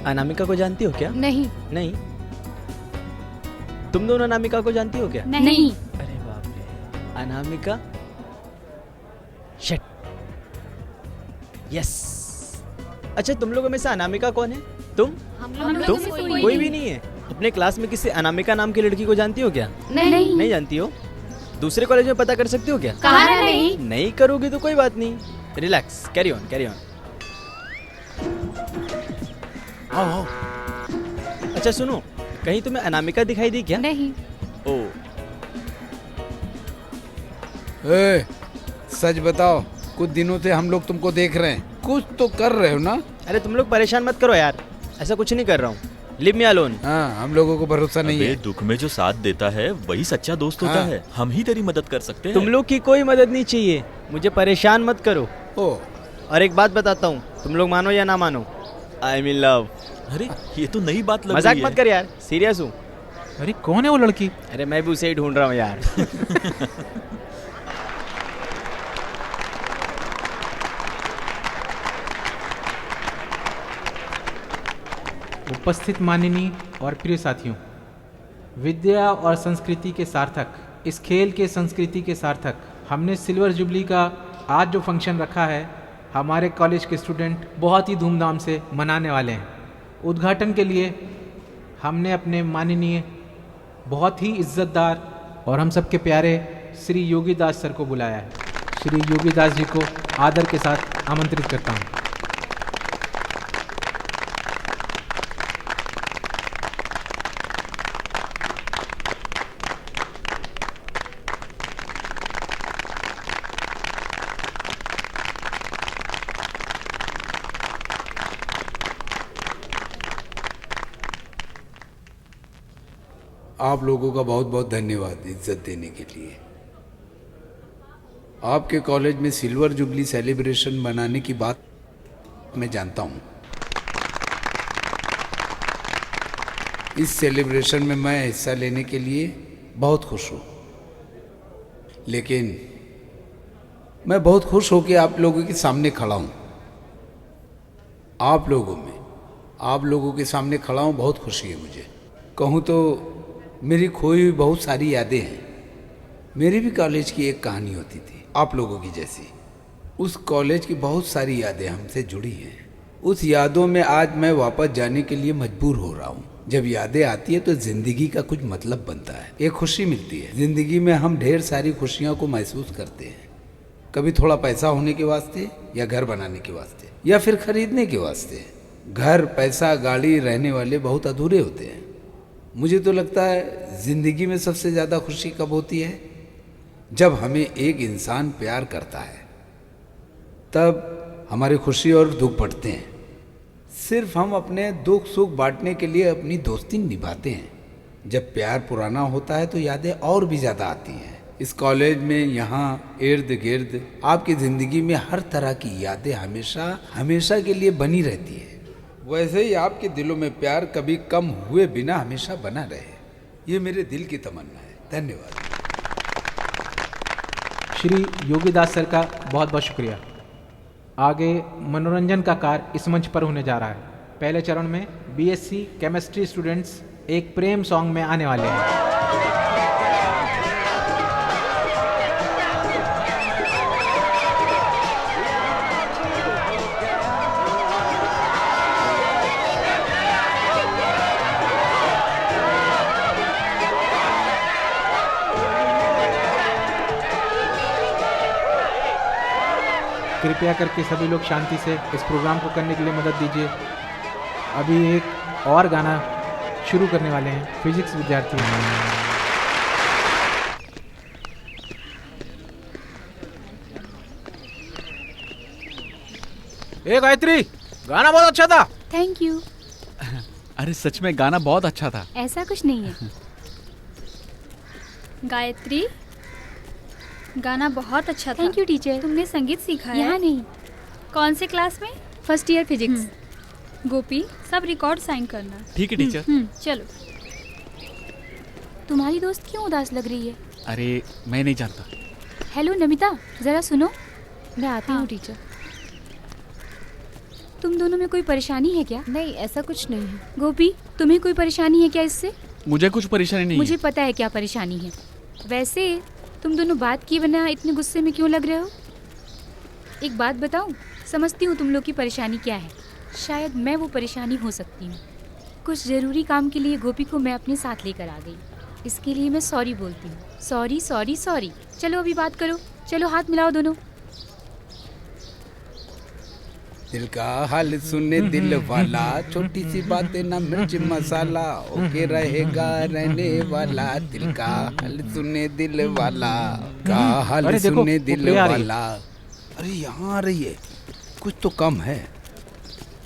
अनामिका को जानती हो क्या? नहीं। नहीं? तुम दोनों अनामिका को जानती हो क्या? नहीं। अरे बाप रे, अनामिका? शिट। यस। अच्छा, तुम लोगों में से अनामिका कौन है? तुम? हम तुम? लोग में से कोई भी नहीं है? अपने क्लास में किसी अनामिका नाम की लड़की को जानती हो क्या? नहीं। नहीं जानती हो? दूसरे कॉलेज में पता कर सकती हो क्या? कहा ना नहीं। नहीं करोगी तो कोई बात नहीं, relax, carry on carry on. आओ आओ। अच्छा सुनो, कहीं तुम्हें अनामिका दिखाई दी क्या? नहीं। ओ, ए, सच बताओ, कुछ दिनों से हम लोग तुमको देख रहे हैं, कुछ तो कर रहे हो ना? अरे तुम लोग परेशान मत करो यार, ऐसा कुछ नहीं कर रहा हूँ, लिव मी अलोन। हाँ, हम लोगों को भरोसा नहीं अबे, है। दुख में जो साथ देता है वही सच्चा दोस्त होता हाँ। है। हम ही तेरी मदद कर सकते हैं। तुम लोग की कोई मदद नहीं चाहिए, मुझे परेशान मत करो। ओ, और एक बात बताता हूँ, तुम लोग मानो या ना मानो, आई एम इन लव। अरे ये तो नई बात लग मजाक रही मत है। कर यार, सीरियस हूँ। अरे कौन है वो लड़की? अरे मैं भी उसे ही ढूंढ रहा हूँ यार। उपस्थित माननीय और प्रिय साथियों, विद्या और संस्कृति के सार्थक, इस खेल के संस्कृति के सार्थक हमने सिल्वर जुबली का आज जो फंक्शन रखा है, हमारे कॉलेज के स्टूडेंट बहुत ही धूमधाम से मनाने वाले हैं। उद्घाटन के लिए हमने अपने माननीय, बहुत ही इज्जतदार और हम सबके प्यारे श्री योगी दास सर को बुलाया है। श्री योगी दास जी को आदर के साथ आमंत्रित करता हूँ। आप लोगों का बहुत बहुत धन्यवाद इज्जत देने के लिए। आपके कॉलेज में सिल्वर जुबली सेलिब्रेशन मनाने की बात मैं जानता हूँ। इस सेलिब्रेशन में मैं हिस्सा लेने के लिए बहुत खुश हूँ, लेकिन मैं बहुत खुश हो कि आप लोगों के सामने खड़ा हूँ। आप लोगों के सामने खड़ा हूँ, बहुत खुशी है मुझे। कहूँ तो मेरी खोई हुई बहुत सारी यादें हैं। मेरी भी कॉलेज की एक कहानी होती थी, आप लोगों की जैसी। उस कॉलेज की बहुत सारी यादें हमसे जुड़ी हैं। उस यादों में आज मैं वापस जाने के लिए मजबूर हो रहा हूँ। जब यादें आती है तो जिंदगी का कुछ मतलब बनता है, एक खुशी मिलती है। जिंदगी में हम ढेर सारी खुशियों को महसूस करते हैं, कभी थोड़ा पैसा होने के वास्ते, या घर बनाने के वास्ते, या फिर खरीदने के वास्ते। घर, पैसा, गाड़ी, रहने वाले बहुत अधूरे होते हैं। मुझे तो लगता है जिंदगी में सबसे ज़्यादा खुशी कब होती है, जब हमें एक इंसान प्यार करता है, तब हमारी खुशी और दुख बढ़ते हैं। सिर्फ हम अपने दुख सुख बांटने के लिए अपनी दोस्ती निभाते हैं। जब प्यार पुराना होता है तो यादें और भी ज़्यादा आती हैं। इस कॉलेज में, यहाँ इर्द गिर्द आपकी ज़िंदगी में हर तरह की यादें हमेशा हमेशा के लिए बनी रहती है। वैसे ही आपके दिलों में प्यार कभी कम हुए बिना हमेशा बना रहे, ये मेरे दिल की तमन्ना है। धन्यवाद। श्री योगी दास सर का बहुत बहुत शुक्रिया। आगे मनोरंजन का कार्य इस मंच पर होने जा रहा है। पहले चरण में बीएससी केमिस्ट्री स्टूडेंट्स एक प्रेम सॉन्ग में आने वाले हैं। कृपया करके सभी लोग शांति से इस प्रोग्राम को करने के लिए मदद दीजिए। अभी एक और गाना शुरू करने वाले हैं फिजिक्स विद्यार्थी। ए गायत्री, गाना बहुत अच्छा था। Thank you. अरे सच में गाना बहुत अच्छा था। ऐसा कुछ नहीं है। गायत्री, गाना बहुत अच्छा था। Thank you teacher. तुमने संगीत सीखा है? यहाँ नहीं। कौन से क्लास में? First year physics. गोपी, सब रिकॉर्ड साइन करना। ठीक है टीचर। चलो। तुम्हारी दोस्त क्यों उदास लग रही है? अरे मैं नहीं जानता। हेलो नमिता, जरा सुनो। मैं आती हूँ टीचर। तुम दोनों में कोई परेशानी है क्या? नहीं, ऐसा कुछ नहीं है। गोपी, तुम्हें कोई परेशानी है क्या इससे? मुझे कुछ परेशानी नहीं मुझे पता है क्या परेशानी है। वैसे तुम दोनों बात किए बिना इतने गुस्से में क्यों लग रहे हो? एक बात बताऊं, समझती हूँ तुम लोग की परेशानी क्या है। शायद मैं वो परेशानी हो सकती हूँ। कुछ ज़रूरी काम के लिए गोपी को मैं अपने साथ लेकर आ गई। इसके लिए मैं सॉरी बोलती हूँ। Sorry sorry sorry. चलो अभी बात करो। चलो हाथ मिलाओ दोनों। दिल का हाल सुने दिल वाला, छोटी सी बातें ना मिर्च मसाला, ओके रहेगा रहने वाला। दिल का हाल सुने दिल वाला, का हाल सुने दिल वाला। अरे यहाँ आ रही है, कुछ तो कम है।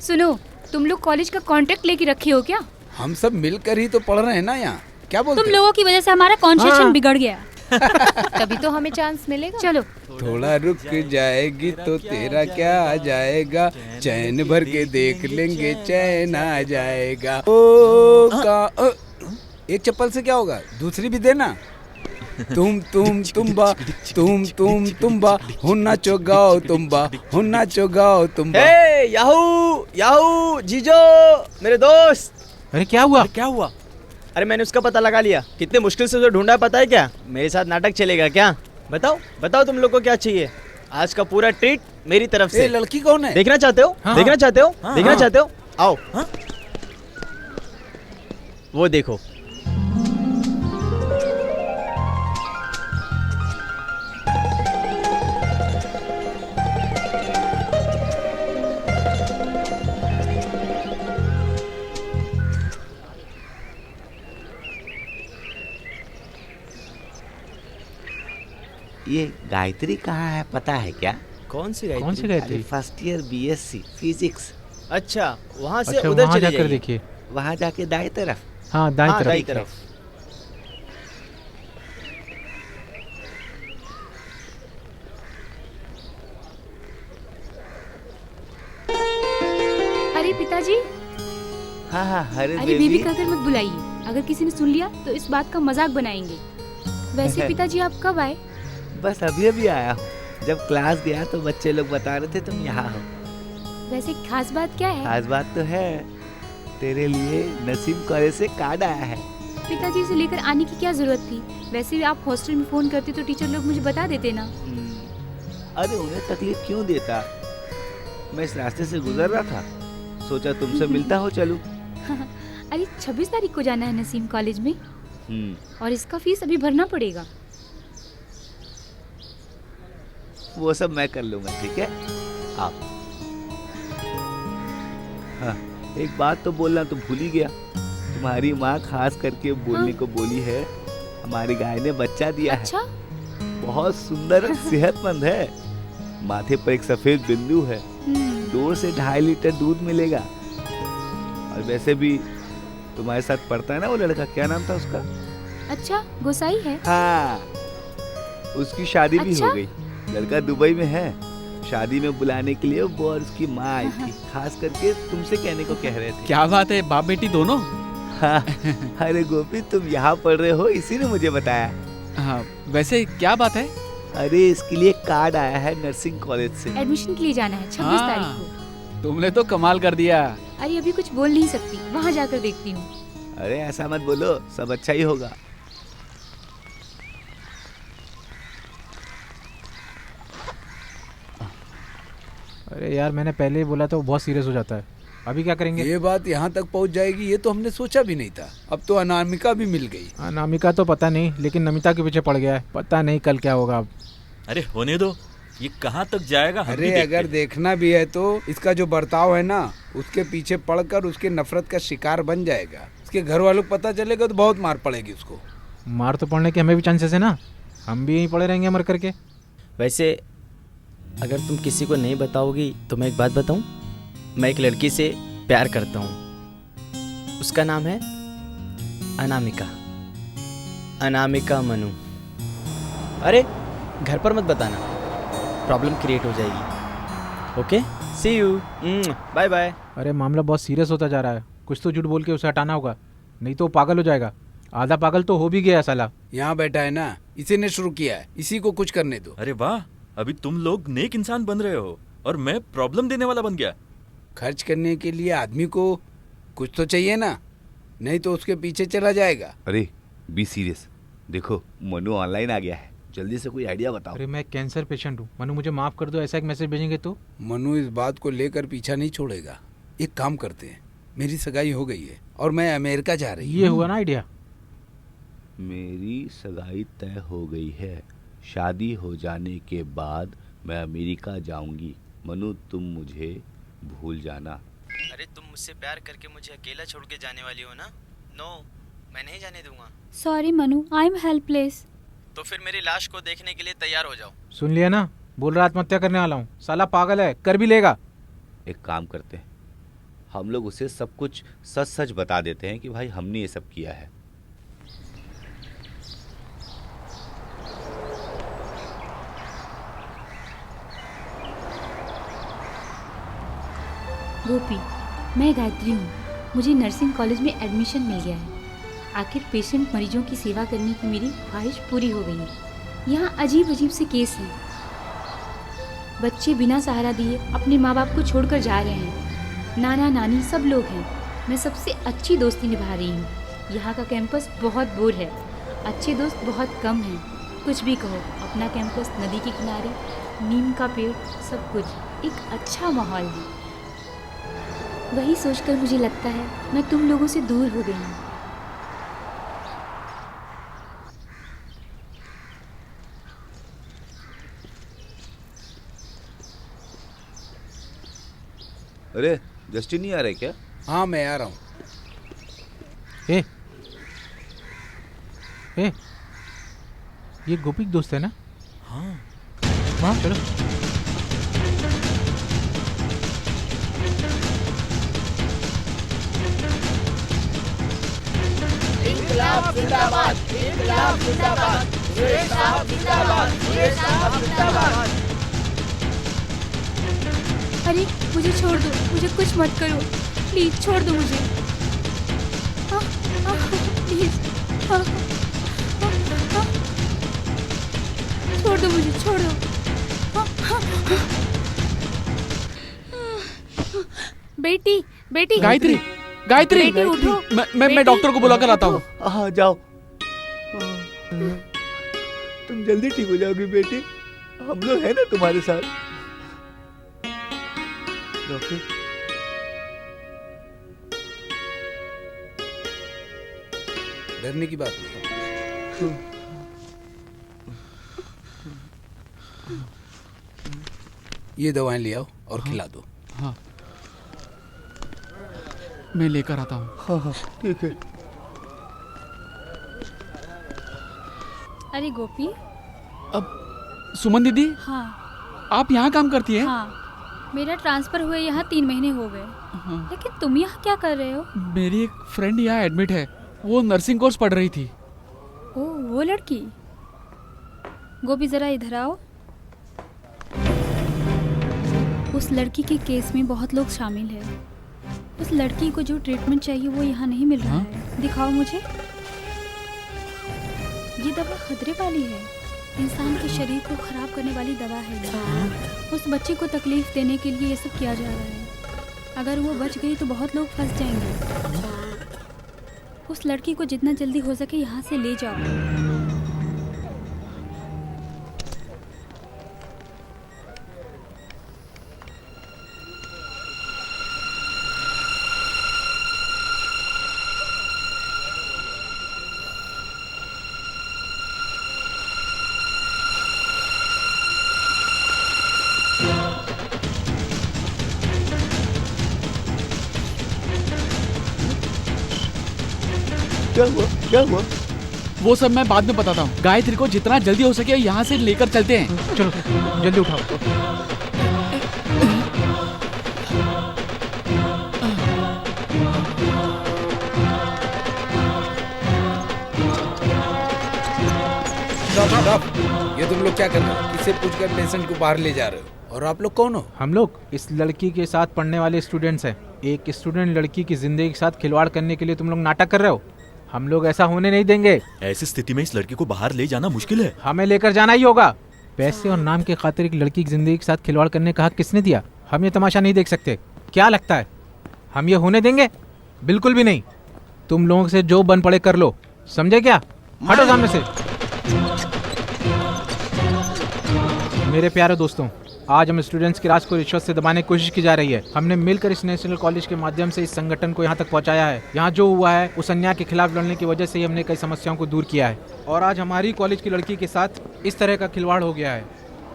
सुनो, तुम लोग कॉलेज का कॉन्ट्रैक्ट लेके रखे हो क्या? हम सब मिलकर ही तो पढ़ रहे हैं ना यहाँ। क्या बोलते? तुम लोगों की वजह से हमारा कॉन्सेशन बिगड़ गया। तभी तो हमें चांस मिलेगा। चलो। थोड़ा रुक जाएगी तो तेरा क्या आ जाएगा, चैन भर के देख लेंगे चैन आ जाएगा। ओ का एक चप्पल से क्या होगा, दूसरी भी देना। तुम्बा तुम्बा हो नाचो गाओ तुम्बा, हो नाचो गाओ तुम्बा। याहू याहू जीजो, मेरे दोस्त। अरे क्या हुआ? क्या हुआ? अरे मैंने उसका पता लगा लिया। कितने मुश्किल से उसे ढूंढा है पता है क्या? मेरे साथ नाटक चलेगा क्या? बताओ बताओ तुम लोग को क्या चाहिए? आज का पूरा ट्रीट मेरी तरफ से। लड़की कौन है? देखना चाहते हो? हाँ, देखना हाँ। चाहते हो? हाँ, देखना हाँ। चाहते हो? आओ। हाँ? वो देखो। ये गायत्री कहाँ है पता है क्या? कौन सी गायत्री? कौन सी Gayatri? First year BSc physics. अच्छा वहाँ से अच्छा, उधर वहाँ चले जाकर जाइए। देखिए। वहाँ जाके दाएं तरफ। हाँ दाएं हाँ, तरफ। दाईं तरफ। अरे पिताजी, हाँ हाँ अरे अरे बेबी कहकर मत बुलाइए। अगर किसी ने सुन लिया तो इस बात का मजाक बनाएंगे। वैसे पिताजी आप कब आए? बस अभी अभी आया हूँ। जब क्लास गया तो बच्चे लोग बता रहे थे तुम यहाँ हो। वैसे खास बात क्या है? खास बात तो है, तेरे लिए नसीम कॉलेज से कार्ड आया है। पिताजी इसे लेकर आने की क्या जरूरत थी? वैसे भी आप हॉस्टल में फोन करते तो टीचर लोग मुझे बता देते ना। अरे उन्हें तकलीफ क्यों देता? मैं इस रास्ते से गुजर रहा था, सोचा तुमसे मिलता हो चलूं। अरे 26 तारीख को जाना है नसीम कॉलेज में, और इसका फीस अभी भरना पड़ेगा। वो सब मैं कर लूंगा, ठीक है? आप हाँ, एक बात तो बोलना तो भूल ही गया। तुम्हारी माँ खास करके बोलने को बोली है, हमारी गाय ने बच्चा दिया अच्छा? है। बहुत सुंदर और सेहतमंद है। माथे पर एक सफेद बिंदु है। 2 से 2.5 लीटर दूध मिलेगा। और वैसे भी तुम्हारे साथ पढ़ता है ना वो लड़का, क्या नाम था उसका? अच्छा गोसाई है? हाँ, उसकी शादी भी अच्छा? हो गई। लड़का दुबई में है। शादी में बुलाने के लिए वो और उसकी माँ आई थी। खास करके तुमसे कहने को कह रहे थे। क्या बात है, बाप बेटी दोनों? हाँ, अरे गोपी तुम यहाँ पढ़ रहे हो, इसी ने मुझे बताया। हाँ, वैसे क्या बात है? अरे इसके लिए कार्ड आया है नर्सिंग कॉलेज से। एडमिशन के लिए जाना है 26 तारीख को। तुमने तो कमाल कर दिया। अरे अभी कुछ बोल नहीं सकती, वहाँ जाकर देखती हूँ। अरे ऐसा मत बोलो, सब अच्छा ही होगा। अरे यार मैंने पहले ही बोला था, वो बहुत सीरियस हो जाता है। अभी क्या करेंगे? ये बात यहाँ तक पहुँच जाएगी ये तो हमने सोचा भी नहीं था। अब तो अनामिका भी मिल गई। अनामिका तो पता नहीं, लेकिन नमिता के पीछे पड़ गया है। पता नहीं कल क्या होगा अब। अरे होने दो, ये कहाँ तक जाएगा हम भी अरे देखते अगर हैं। देखना भी है तो इसका जो बर्ताव है ना, उसके पीछे पड़कर उसके नफरत का शिकार बन जाएगा। उसके घर वालों को पता चलेगा तो बहुत मार पड़ेगी उसको। मार तो पड़ने के हमें भी चांसेस है ना, हम भी यहीं पड़े रहेंगे मर करके। वैसे अगर तुम किसी को नहीं बताओगी तो मैं एक बात बताऊं, मैं एक लड़की से प्यार करता हूं। उसका नाम है अनामिका। अनामिका मनु। अरे घर पर मत बताना, प्रॉब्लम क्रिएट हो जाएगी। Okay, see you, bye bye. अरे मामला बहुत सीरियस होता जा रहा है, कुछ तो झूठ बोल के उसे हटाना होगा, नहीं तो वो पागल हो जाएगा। आधा पागल तो हो भी गया साला। यहाँ बैठा है ना, इसी ने शुरू किया है, इसी को कुछ करने दो। अरे वाह, अभी तुम लोग नेक इंसान बन रहे हो और मैं प्रॉब्लम देने वाला बन गया। खर्च करने के लिए आदमी को कुछ तो चाहिए ना, नहीं तो उसके पीछे चला जाएगा। अरे बी सीरियस। देखो मनु ऑनलाइन आ गया है, जल्दी से कोई आइडिया बताओ। अरे मैं कैंसर पेशेंट हूँ, मनु मुझे माफ कर दो, ऐसा एक मैसेज भेजेंगे तो? मनु इस बात को लेकर पीछा नहीं छोड़ेगा। एक काम करते हैं, मेरी सगाई हो गई है और मैं अमेरिका जा रही हूँ। ये हुआ ना आइडिया। मेरी सगाई तय हो गई है, शादी हो जाने के बाद मैं अमेरिका जाऊंगी। मनु तुम मुझे भूल जाना। अरे तुम मुझसे प्यार करके मुझे अकेला छोड़ के जाने वाली हो ना? नो, मैं नहीं जाने दूंगा। Sorry Manu, I am helpless. तो फिर मेरी लाश को देखने के लिए तैयार हो जाओ। सुन लिया ना, बोल रहा आत्महत्या करने वाला हूँ। साला पागल है, कर भी लेगा। एक काम करते हैं, हम लोग उसे सब कुछ सच सच बता देते हैं कि भाई हमने ये सब किया है। गोपी, मैं गायत्री हूँ। मुझे नर्सिंग कॉलेज में एडमिशन मिल गया है। आखिर पेशेंट मरीजों की सेवा करने की मेरी ख्वाहिश पूरी हो गई है। यहाँ अजीब अजीब से केस हैं। बच्चे बिना सहारा दिए अपने माँ बाप को छोड़कर जा रहे हैं। नाना नानी सब लोग हैं। मैं सबसे अच्छी दोस्ती निभा रही हूँ। यहाँ का कैंपस बहुत बोर है, अच्छे दोस्त बहुत कम हैं। कुछ भी कहो, अपना कैंपस नदी के किनारे, नीम का पेड़, सब कुछ एक अच्छा माहौल है। वही सोचकर मुझे लगता है मैं तुम लोगों से दूर हो गई हूँ। अरे जस्टिन नहीं आ रहा है क्या? हाँ मैं आ रहा हूँ। ए, ये गोपी का दोस्त है ना? हाँ चलो। इनकलाब जिंदाबाद, इनकलाब जिंदाबाद, सुरेश साहब जिंदाबाद, सुरेश साहब जिंदाबाद। अरे मुझे छोड़ दो, मुझे कुछ मत करो, प्लीज छोड़ दो मुझे। प्लीज छोड़ दो मुझे, छोड़ दो। बेटी बेटी गायत्री, गायत्री, बेटी उठो। मैं डॉक्टर को बुला कर आता हूँ। हाँ जाओ। तुम जल्दी ठीक हो जाओगी बेटी, हम लोग हैं ना तुम्हारे साथ। डॉक्टर, डरने की बात नहीं। ये दवाएं ले आओ और खिला दो। हाँ मैं लेकर आता हूँ। हाँ ठीक है। अरे गोपी। अब सुमन दीदी, हाँ आप यहाँ काम करती हैं? हाँ, मेरा ट्रांसफ़र हुए यहाँ 3 महीने हो गए। हाँ। लेकिन तुम यहाँ क्या कर रहे हो? मेरी एक फ्रेंड यहाँ एडमिट है, वो नर्सिंग कोर्स पढ़ रही थी। ओह वो लड़की। गोपी ज़रा इधर आओ। उस लड़की के केस में बहुत लोग शामिल हैं। उस लड़की को जो ट्रीटमेंट चाहिए वो यहाँ नहीं मिल रहा है। दिखाओ मुझे। ये दवा खतरे वाली है, इंसान के शरीर को खराब करने वाली दवा है ये। उस बच्चे को तकलीफ देने के लिए ये सब किया जा रहा है। अगर वो बच गई तो बहुत लोग फंस जाएंगे। उस लड़की को जितना जल्दी हो सके यहाँ से ले जाओ। क्या हुआ? वो सब मैं बाद में बताता हूँ। गायत्री को जितना जल्दी हो सके यहाँ से लेकर चलते हैं। चलो जल्दी उठाओ। ये तुम लोग क्या कर रहे हो? किससे पूछकर पेशेंट को बाहर ले जा रहे हो? और आप लोग कौन हो? हम लोग इस लड़की के साथ पढ़ने वाले स्टूडेंट्स हैं। एक स्टूडेंट लड़की की जिंदगी के साथ खिलवाड़ करने के लिए तुम लोग नाटक कर रहे हो। हम लोग ऐसा होने नहीं देंगे। ऐसी स्थिति में इस लड़की को बाहर ले जाना मुश्किल है। हमें लेकर जाना ही होगा। पैसे और नाम के खातिर एक लड़की की जिंदगी के साथ खिलवाड़ करने का हक किसने दिया? हम ये तमाशा नहीं देख सकते। क्या लगता है हम ये होने देंगे? बिल्कुल भी नहीं। तुम लोगों से जो बन पड़े कर लो, समझे क्या? हटो सामने से। मेरे प्यारे दोस्तों, आज हम स्टूडेंट्स की राज को रिश्वत से दबाने की कोशिश की जा रही है। हमने मिलकर इस नेशनल कॉलेज के माध्यम से इस संगठन को यहाँ तक पहुँचाया है। यहाँ जो हुआ है उस अन्याय के खिलाफ लड़ने की वजह से ही हमने कई समस्याओं को दूर किया है। और आज हमारी कॉलेज की लड़की के साथ इस तरह का खिलवाड़ हो गया है।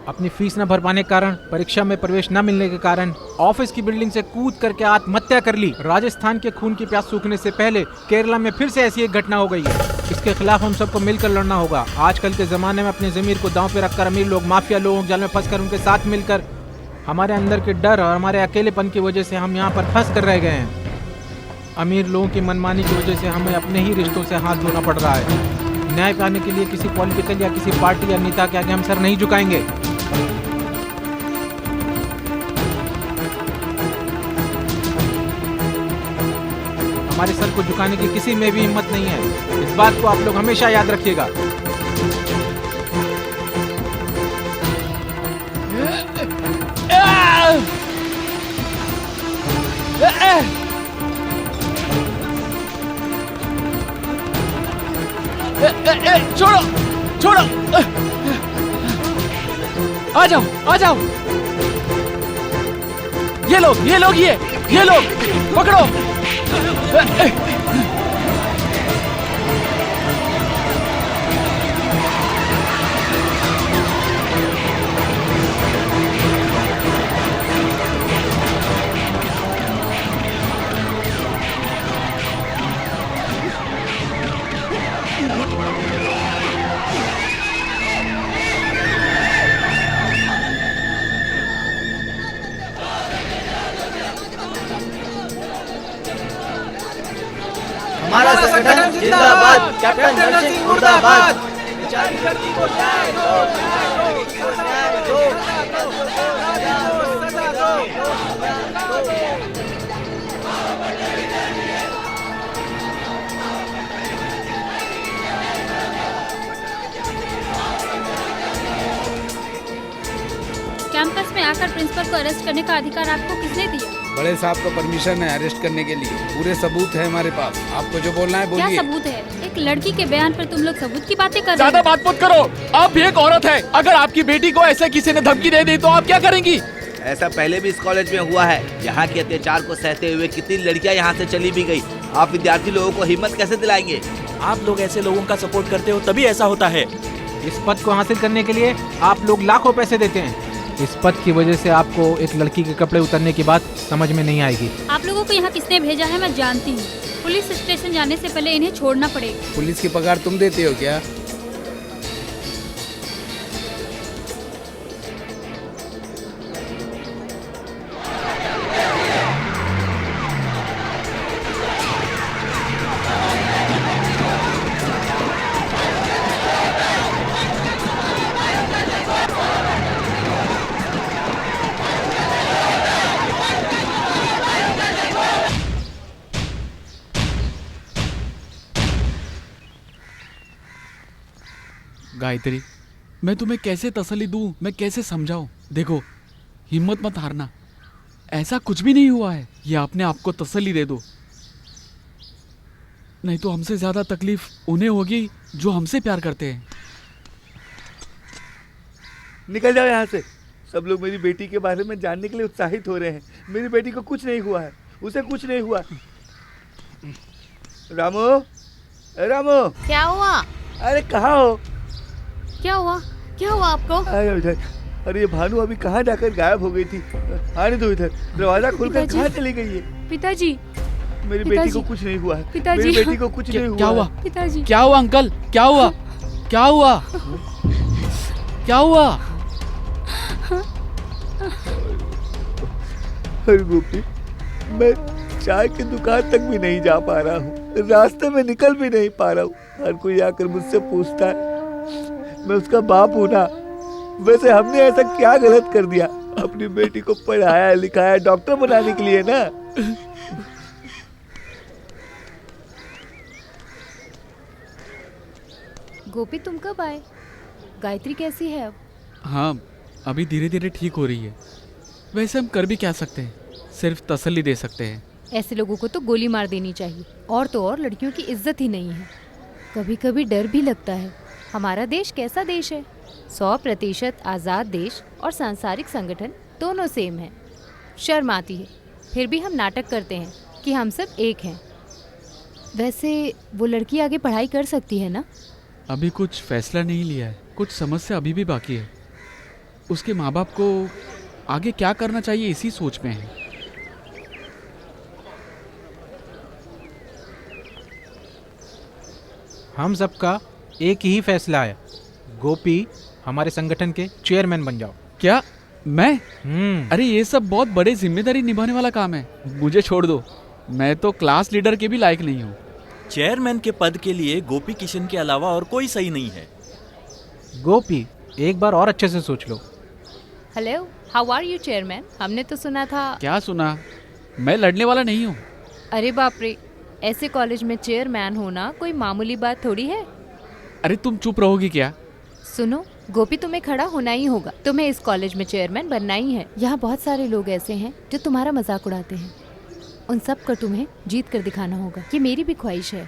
अपनी फीस न भर पाने के कारण, परीक्षा में प्रवेश न मिलने के कारण ऑफिस की बिल्डिंग से कूद करके आत्महत्या कर ली। राजस्थान के खून की प्यास सूखने से पहले केरला में फिर से ऐसी एक घटना हो गई है। इसके खिलाफ हम सबको मिलकर लड़ना होगा। आजकल के ज़माने में अपनी ज़मीर को दांव पे रखकर अमीर लोग माफिया लोगों के जाल में फंसकर उनके साथ मिलकर हमारे अंदर के डर और हमारे अकेलेपन की वजह से हम यहाँ पर फंस कर रह गए हैं। अमीर लोगों की मनमानी की वजह से हमें अपने ही रिश्तों से हाथ धोना पड़ रहा है। न्याय पाने के लिए किसी पॉलिटिकल या किसी पार्टी या नेता के आगे हम सर नहीं झुकाएंगे। हमारे सर को झुकाने की किसी में भी हिम्मत नहीं है। इस बात को आप लोग हमेशा याद रखिएगा। छोड़ो। आ जाओ, आ जाओ। ये लोग ये लोग पकड़ो। हमारा संगठन जिंदाबाद, कैप्टन नरसिंह मुर्दाबाद। कैंपस में आकर प्रिंसिपल को अरेस्ट करने का अधिकार आपको किसने दिया? बड़े साहब का परमिशन है अरेस्ट करने के लिए। पूरे सबूत है हमारे पास। आपको जो बोलना है क्या बोलिए। सबूत है? एक लड़की के बयान पर तुम लोग सबूत की बातें कर रहे ज्यादा हो। बात मत करो। आप भी एक औरत है। अगर आपकी बेटी को ऐसे किसी ने धमकी दे दी तो आप क्या करेंगी? ऐसा पहले भी इस कॉलेज में हुआ है। यहाँ के अत्याचार को सहते हुए कितनी लड़कियाँ यहाँ से चली भी गई। आप विद्यार्थी लोगों को हिम्मत कैसे दिलाएंगे? आप लोग ऐसे लोगों का सपोर्ट करते हो तभी ऐसा होता है। इस पद को हासिल करने के लिए आप लोग लाखों पैसे देते हैं। इस पद की वजह से आपको एक लड़की के कपड़े उतारने की बात समझ में नहीं आएगी। आप लोगों को यहाँ किसने भेजा है मैं जानती हूँ। पुलिस स्टेशन जाने से पहले इन्हें छोड़ना पड़ेगा। पुलिस की पगार तुम देते हो क्या? गायत्री, मैं तुम्हें कैसे तसल्ली दूं, मैं कैसे समझाऊं? देखो, हिम्मत मत हारना। ऐसा कुछ भी नहीं हुआ है। ये अपने आप को तसल्ली दे दो, नहीं तो हमसे ज्यादा तकलीफ उन्हें होगी जो हमसे प्यार करते हैं। निकल जाओ यहाँ से। सब लोग मेरी बेटी के बारे में जानने के लिए उत्साहित हो रहे हैं। मेरी बेटी को कुछ नहीं हुआ है, उसे कुछ नहीं हुआ। रामू, रामू, क्या हुआ? अरे कहाँ हो? क्या हुआ? क्या हुआ आपको? अरे इधर। अरे ये भानु अभी कहाँ जाकर गायब हो गई थी। आने दो इधर। दरवाजा खोलकर कहाँ चली गई है? पिताजी, मेरी बेटी को कुछ नहीं हुआ है। पिताजी। मेरी बेटी को कुछ नहीं हुआ। क्या हुआ? पिताजी, क्या हुआ अंकल? क्या हुआ? क्या हुआ? क्या हुआ? अरे गोपी, मैं चाय की दुकान तक भी नहीं जा पा रहा हूँ। रास्ते में निकल भी नहीं पा रहा हूँ। हर कोई आकर मुझसे पूछता है, मैं उसका बाप हूँ ना। वैसे हमने ऐसा क्या गलत कर दिया? अपनी बेटी को पढ़ाया लिखाया डॉक्टर बनाने के लिए ना। गोपी, तुम कब आए? गायत्री कैसी है अब? हाँ, अभी धीरे धीरे ठीक हो रही है। वैसे हम कर भी क्या सकते हैं? सिर्फ तसल्ली दे सकते हैं। ऐसे लोगों को तो गोली मार देनी चाहिए। और तो और लड़कियों की इज्जत ही नहीं है। कभी कभी डर भी लगता है। हमारा देश कैसा देश है? 100% आज़ाद देश और सांसारिक संगठन दोनों सेम है। शर्म आती है, फिर भी हम नाटक करते हैं कि हम सब एक हैं। वैसे वो लड़की आगे पढ़ाई कर सकती है ना? अभी कुछ फैसला नहीं लिया है। कुछ समस्या अभी भी बाकी है। उसके माँ बाप को आगे क्या करना चाहिए इसी सोच में है। हम सबका एक ही फैसला है। गोपी, हमारे संगठन के चेयरमैन बन जाओ। क्या? मैं? अरे ये सब बहुत बड़े जिम्मेदारी निभाने वाला काम है। मुझे छोड़ दो। मैं तो क्लास लीडर के भी लायक नहीं हूँ। चेयरमैन के पद के लिए गोपी किशन के अलावा और कोई सही नहीं है। गोपी, एक बार और अच्छे से सोच लो। Hello, how are you chairman? हमने तो सुना था। क्या सुना? मैं लड़ने वाला नहीं हूँ। अरे बाप रे, ऐसे कॉलेज में चेयरमैन होना कोई मामूली बात थोड़ी है। अरे तुम चुप रहोगी क्या? सुनो गोपी, तुम्हें खड़ा होना ही होगा। तुम्हें इस कॉलेज में चेयरमैन बनना ही है। यहाँ बहुत सारे लोग ऐसे हैं जो तुम्हारा मजाक उड़ाते हैं। उन सब को तुम्हें जीत कर दिखाना होगा। ये मेरी भी ख्वाहिश है।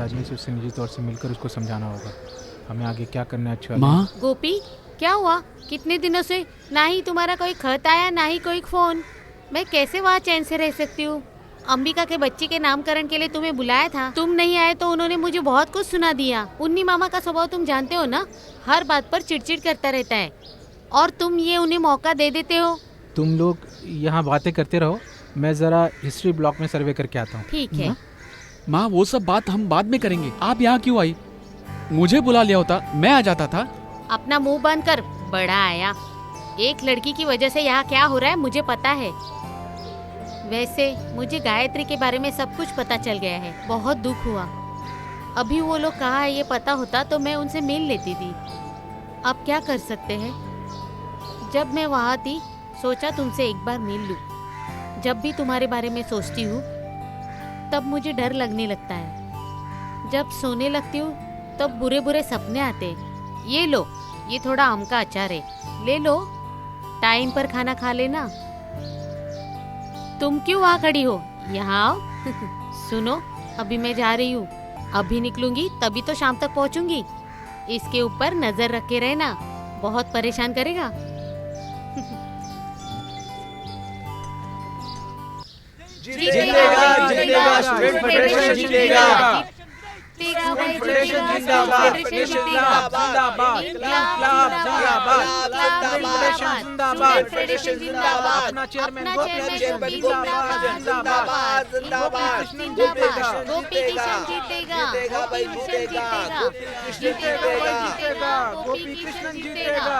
नाराज से उससे निजी तौर से मिलकर उसको समझाना होगा हमें आगे क्या करना है। अच्छा माँ, गोपी, क्या हुआ? कितने दिनों से ना ही तुम्हारा कोई खत आया ना ही कोई फोन। मैं कैसे वहाँ चैन से रह सकती हूँ? अंबिका के बच्चे के नामकरण के लिए तुम्हें बुलाया था, तुम नहीं आए तो उन्होंने मुझे बहुत कुछ सुना दिया। उन्नी मामा का स्वभाव तुम जानते हो ना, हर बात पर चिड़चिड़ करता रहता है और तुम ये उन्हें मौका दे देते हो। तुम लोग यहाँ बातें करते रहो, मैं ज़रा हिस्ट्री ब्लॉक में सर्वे करके आता हूँ। ठीक है। माँ वो सब बात हम बाद में करेंगे। आप यहाँ क्यों आई? मुझे बुला लिया होता, मैं आ जाता था। अपना मुंह बंद कर, बड़ा आया। एक लड़की की वजह से यहाँ क्या हो रहा है मुझे पता है। वैसे मुझे गायत्री के बारे में सब कुछ पता चल गया है। बहुत दुख हुआ। अभी वो लोग कहाँ है ये पता होता तो मैं उनसे मिल लेती थी। अब क्या कर सकते हैं। जब मैं वहाँ थी सोचा तुमसे एक बार मिल लूं। जब भी तुम्हारे बारे में सोचती हूँ तब मुझे डर लगने लगता है। जब सोने लगती हूँ तब बुरे बुरे सपने आते। ये लो, ये थोड़ा आम का अचार है, ले लो। टाइम पर खाना खा लेना। तुम क्यों वहाँ खड़ी हो? यहाँ आओ। सुनो, अभी मैं जा रही हूँ। अभी निकलूंगी तभी तो शाम तक पहुँचूंगी। इसके ऊपर नजर रखे रहना, बहुत परेशान करेगा। जीतेगा, जीतेगा, स्टूडेंट फेडरेशन जीतेगा। फेडरेशन जिंदाबाद, जिंदाबाद, इंकलाब जिंदाबाद, फेडरेशन जिंदाबाद, अपना चेयरमैन गोपी जिंदाबाद, जिंदाबाद, जिंदाबाद, गोपी किशन जीतेगा, भाई जीतेगा, गोपी कृष्णन जीतेगा,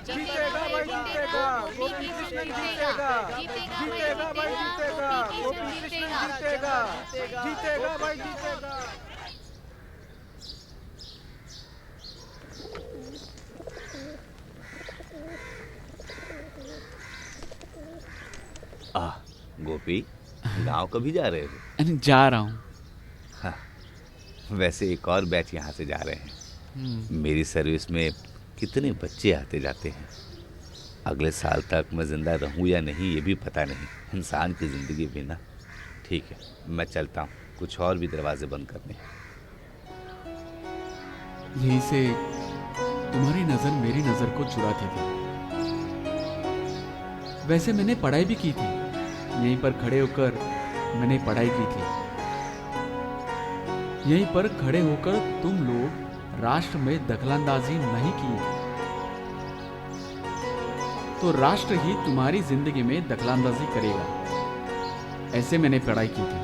जीतेगा भाई जीतेगा, गोपी कृष्णन जीतेगा, जीतेगा भाई जीतेगा, गोपी कृष्णन जीतेगा, जीतेगा भाई जीतेगा। गोपी, गांव कभी जा रहे थे? जा रहा हूँ। हाँ, वैसे एक और बैच यहाँ से जा रहे हैं। मेरी सर्विस में कितने बच्चे आते जाते हैं। अगले साल तक मैं जिंदा रहूँ या नहीं ये भी पता नहीं। इंसान की ज़िंदगी बिना। ठीक है, मैं चलता हूँ, कुछ और भी दरवाजे बंद करने। यहीं से तुम्हारी नज़र मेरी नज़र को चुराती थी। वैसे मैंने पढ़ाई भी की थी, यहीं पर खड़े होकर मैंने पढ़ाई की थी। यहीं पर खड़े होकर तुम लोग राष्ट्र में दखलंदाजी नहीं की, तो राष्ट्र ही तुम्हारी जिंदगी में दखलंदाजी करेगा। ऐसे मैंने पढ़ाई की थी।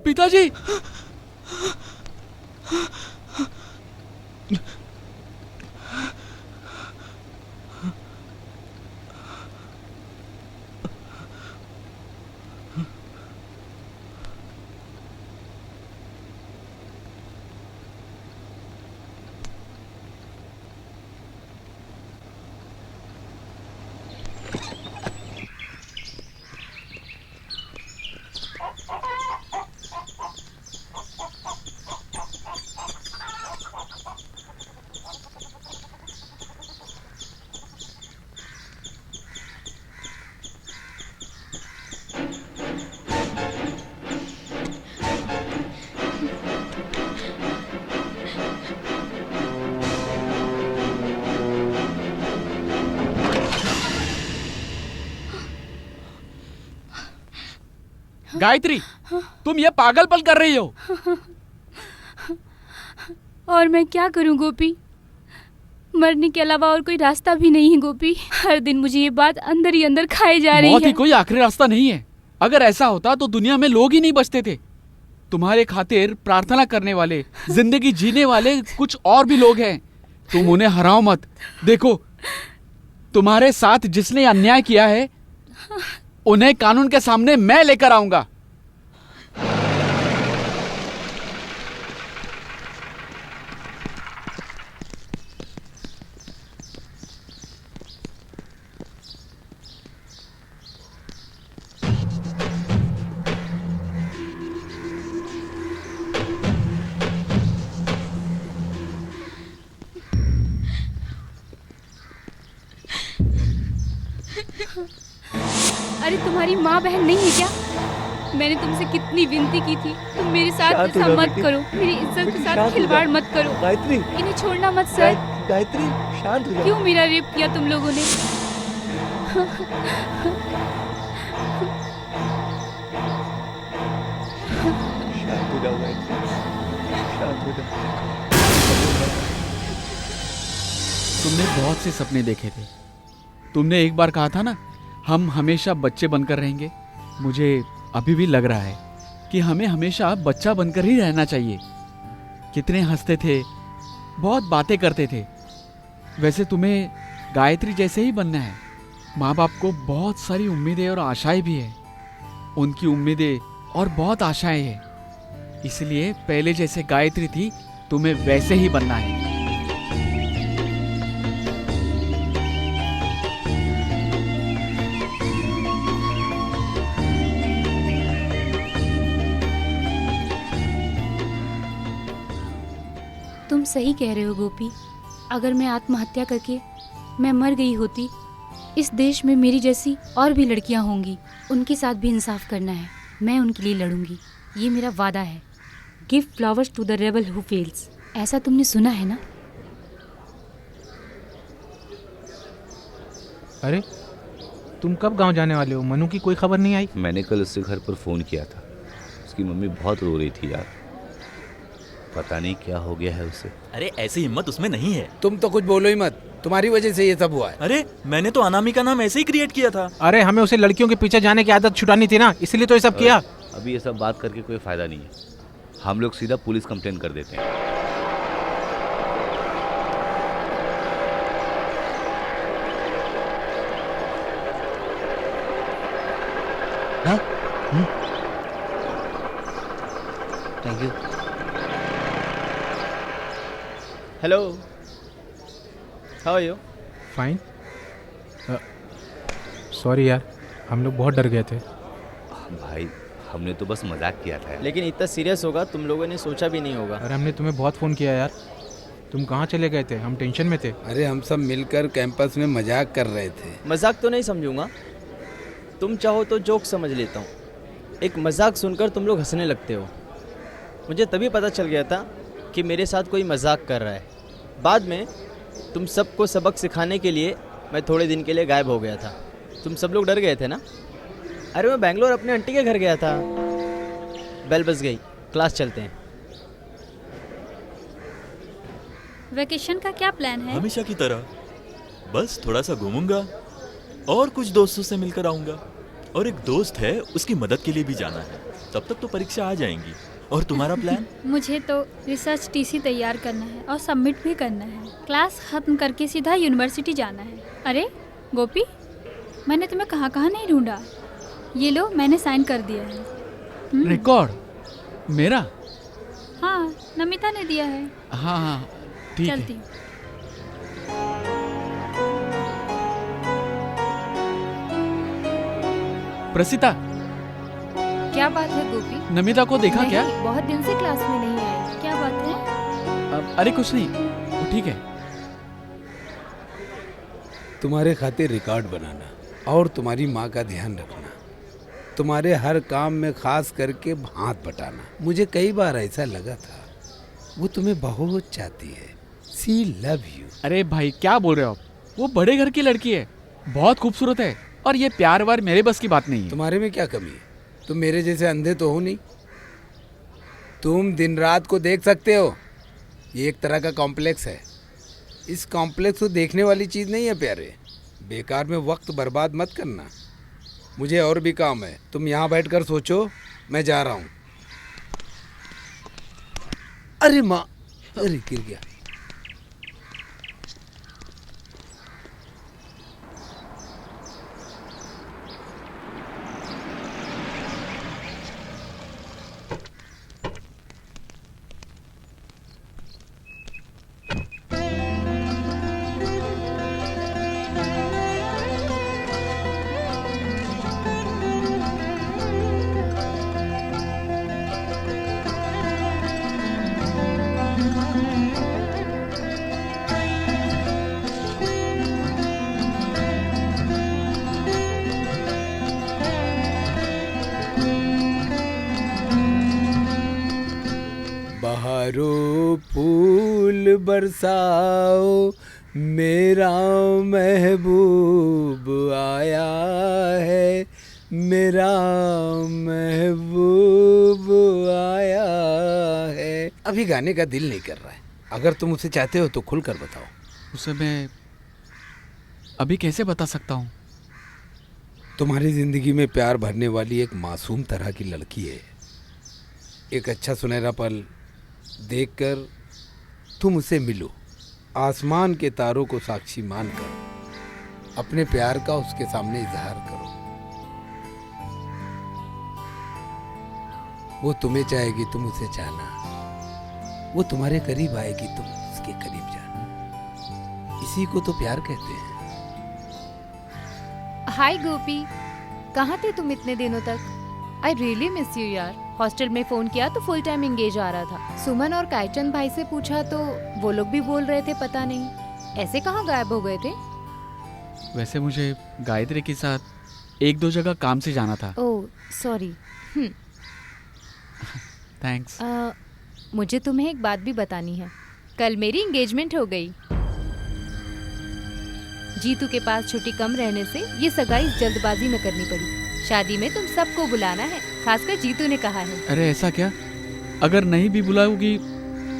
पिताजी, गायत्री, तुम ये पागलपन कर रही हो। और मैं क्या करूं गोपी, मरने के अलावा और कोई रास्ता भी नहीं है गोपी। हर दिन मुझे ये बात अंदर ही अंदर खाई जा रही है। मौत ही कोई आखिरी रास्ता नहीं है। अगर ऐसा होता तो दुनिया में लोग ही नहीं बचते थे। तुम्हारे खातिर प्रार्थना करने वाले, जिंदगी जीने वाले कुछ और भी लोग हैं। तुम उन्हें हराओ मत। देखो, तुम्हारे साथ जिसने अन्याय किया है उन्हें कानून के सामने मैं लेकर आऊंगा। अरे तुम्हारी माँ बहन नहीं है क्या? मैंने तुमसे कितनी विनती की थी, तुम मेरे साथ ऐसा मत करो, मेरी इज्जत के साथ खिलवाड़ मत करो। गायत्री, इन्हें छोड़ना मत सर। गायत्री शांत हो जाओ। क्यों मेरा रेप किया तुम लोगों ने? शांत हो जाओ गायत्री, शांत हो जाओ। तुमने बहुत से सपने देखे थे। तुमने एक बार कहा था ना, हम हमेशा बच्चे बनकर रहेंगे। मुझे अभी भी लग रहा है कि हमें हमेशा बच्चा बनकर ही रहना चाहिए। कितने हंसते थे, बहुत बातें करते थे। वैसे तुम्हें गायत्री जैसे ही बनना है। माँ बाप को बहुत सारी उम्मीदें और आशाएं भी है। उनकी उम्मीदें और बहुत आशाएं हैं, इसलिए पहले जैसे गायत्री थी तुम्हें वैसे ही बनना है। तुम सही कह रहे हो गोपी। अगर मैं आत्महत्या करके मैं मर गई होती, इस देश में मेरी जैसी और भी लड़कियां होंगी। उनके साथ भी इंसाफ करना है। मैं उनके लिए लड़ूंगी, ये मेरा वादा है। Give flowers to the rebel who fails. ऐसा तुमने सुना है ना? अरे तुम कब गांव जाने वाले हो? मनु की कोई खबर नहीं आई? मैंने कल उससे घर पर फ़ोन किया था। उसकी मम्मी बहुत रो रही थी यार। पता नहीं क्या हो गया है उसे। अरे ऐसी हिम्मत उसमें नहीं है। तुम तो कुछ बोलो ही मत, तुम्हारी वजह से ये सब हुआ है। अरे मैंने तो अनामी का नाम ऐसे ही क्रिएट किया था। अरे हमें उसे लड़कियों के पीछे जाने की आदत छुटानी थी ना, इसलिए तो ये सब किया। अभी ये सब बात करके कोई फायदा नहीं है। हम लोग सीधा पुलिस कंप्लेन कर देते हैं। Thank you. Hello, how are you? Fine. Sorry यार, हम लोग बहुत डर गए थे। भाई हमने तो बस मजाक किया था यार। लेकिन इतना सीरियस होगा तुम लोगों ने सोचा भी नहीं होगा। अरे हमने तुम्हें बहुत फ़ोन किया यार। तुम कहाँ चले गए थे? हम टेंशन में थे। अरे हम सब मिलकर कैंपस में मजाक कर रहे थे। मजाक तो नहीं समझूंगा, तुम चाहो तो जोक समझ लेता हूँ। एक मजाक सुनकर तुम लोग हंसने लगते हो। मुझे तभी पता चल गया था कि मेरे साथ कोई मजाक कर रहा है। बाद में तुम सबको सबक सिखाने के लिए मैं थोड़े दिन के लिए गायब हो गया था। तुम सब लोग डर गए थे ना? अरे मैं बेंगलोर अपने आंटी के घर गया था। बेल बज गई, क्लास चलते हैं। वेकेशन का क्या प्लान है? हमेशा की तरह बस थोड़ा सा घूमूंगा और कुछ दोस्तों से मिलकर आऊंगा। और एक दोस्त है, उसकी मदद के लिए भी जाना है। तब तक तो परीक्षा आ जाएंगी। और तुम्हारा प्लान? मुझे तो रिसर्च टीसी तैयार करना है और सबमिट भी करना है। क्लास खत्म करके सीधा यूनिवर्सिटी जाना है। अरे गोपी, मैंने तुम्हें कहाँ कहाँ नहीं ढूंढा। ये लो, मैंने साइन कर दिया है। रिकॉर्ड मेरा? हाँ, नमिता ने दिया है। हाँ हाँ ठीक है। चलती हूँ। प्रसिता, क्या बात है गोपी? नमिता को देखा क्या? नहीं, बहुत दिन से क्लास में नहीं आई। क्या बात है? अरे कुछ नहीं, वो ठीक है। तुम्हारे खातिर रिकॉर्ड बनाना और तुम्हारी माँ का ध्यान रखना। तुम्हारे हर काम में खास करके हाथ बटाना। मुझे कई बार ऐसा लगा था, वो तुम्हें बहुत चाहती है। सी लव यू। अरे भाई क्या बोल रहे हो आप? वो बड़े घर की लड़की है, बहुत खूबसूरत है। और ये प्यार वार मेरे बस की बात नहीं है। तुम्हारे में क्या कमी है? तुम मेरे जैसे अंधे तो हो नहीं। तुम दिन रात को देख सकते हो। ये एक तरह का कॉम्प्लेक्स है। इस कॉम्प्लेक्स को देखने वाली चीज़ नहीं है प्यारे। बेकार में वक्त बर्बाद मत करना। मुझे और भी काम है। तुम यहाँ बैठकर सोचो, मैं जा रहा हूँ। अरे माँ, अरे गिर गया। प्यारो फूल बरसाओ, मेरा महबूब आया है, मेरा महबूब आया है। अभी गाने का दिल नहीं कर रहा है। अगर तुम उसे चाहते हो तो खुलकर बताओ। उसे मैं अभी कैसे बता सकता हूँ? तुम्हारी जिंदगी में प्यार भरने वाली एक मासूम तरह की लड़की है। एक अच्छा सुनहरा पल देखकर तुम उसे मिलो। आसमान के तारों को साक्षी मानकर अपने प्यार का उसके सामने इजहार करो। वो तुम्हें चाहेगी, तुम उसे चाहना। वो तुम्हारे करीब आएगी, तुम उसके करीब जाना। इसी को तो प्यार कहते हैं। हाय गोपी, कहाँ थे तुम इतने दिनों तक? आई रियली मिस यू यार। हॉस्टल में फोन किया तो फुल टाइम एंगेज आ रहा था। सुमन और कायचंद भाई से पूछा तो वो लोग भी बोल रहे थे पता नहीं। ऐसे कहाँ गायब हो गए थे? वैसे मुझे गायत्री के साथ एक दो जगह काम से जाना था। Oh sorry. थैंक्स। मुझे तुम्हें एक बात भी बतानी है। कल मेरी एंगेजमेंट हो गई। जीतू के पास छुट्टी कम रहने से ये सगाई जल्दबाजी में करनी पड़ी। शादी में तुम सबको बुलाना है, खासकर जीतू ने कहा है। अरे ऐसा क्या? अगर नहीं भी बुलाओगी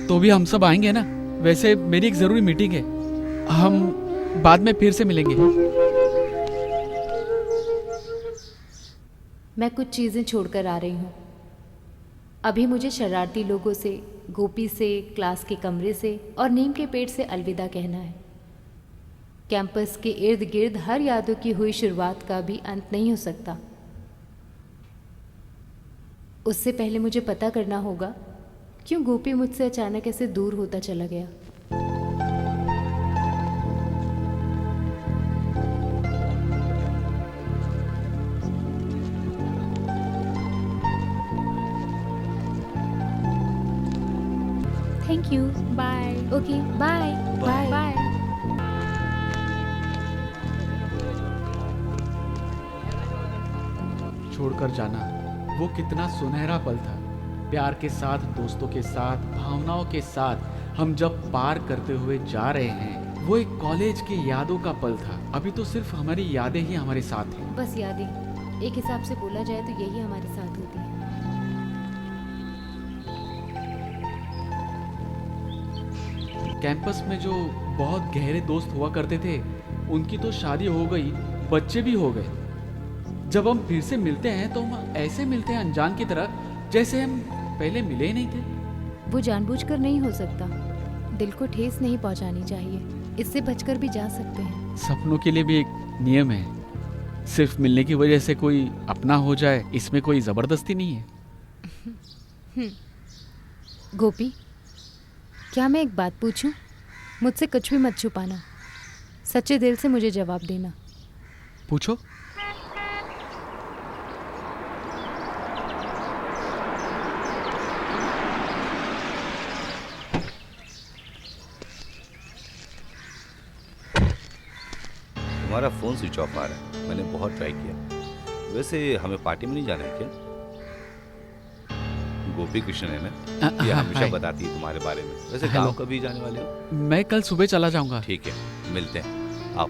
तो भी हम सब आएंगे ना। वैसे मेरी एक जरूरी मीटिंग है, हम बाद में फिर से मिलेंगे। मैं कुछ चीजें छोड़कर आ रही हूँ। अभी मुझे शरारती लोगों से, गोपी से, क्लास के कमरे से और नीम के पेड़ से अलविदा कहना है। कैंपस के इर्द गिर्द हर यादों की हुई शुरुआत का भी अंत नहीं हो सकता। उससे पहले मुझे पता करना होगा क्यों गोपी मुझसे अचानक ऐसे दूर होता चला गया। Thank you. Bye. Okay bye bye bye. छोड़कर जाना वो कितना सुनहरा पल था। प्यार के साथ, दोस्तों के साथ, भावनाओं के साथ हम जब पार करते हुए जा रहे हैं, वो एक कॉलेज की यादों का पल था। अभी तो सिर्फ हमारी यादें ही हमारे साथ हैं। बस यादें, एक हिसाब से बोला जाए तो यही हमारे साथ होती है। कैंपस में जो बहुत गहरे दोस्त हुआ करते थे, उनकी तो शादी हो गई, बच्चे भी हो गए। जब हम फिर से मिलते हैं तो हम ऐसे मिलते हैं अनजान की तरह, जैसे हम पहले मिले ही नहीं थे। वो जानबूझकर नहीं हो सकता। दिल को ठेस नहीं पहुंचानी चाहिए, इससे बचकर भी जा सकते हैं। सपनों के लिए भी एक नियम है, सिर्फ मिलने की वजह से कोई अपना हो जाए, इसमें कोई जबरदस्ती नहीं है। गोपी, क्या मैं एक बात पूछूं? मुझसे कुछ भी मत छुपाना, सच्चे दिल से मुझे जवाब देना। पूछो। तुम्हारा फ़ोन स्विच ऑफ आ रहा है। मैंने बहुत ट्राई किया। वैसे हमें पार्टी में नहीं जाना है क्या? गोपी कृष्ण है ना, ये हमेशा बताती है तुम्हारे बारे में। वैसे गांव कभी जाने वाले हो? मैं कल सुबह चला जाऊंगा। ठीक है, मिलते हैं। आओ।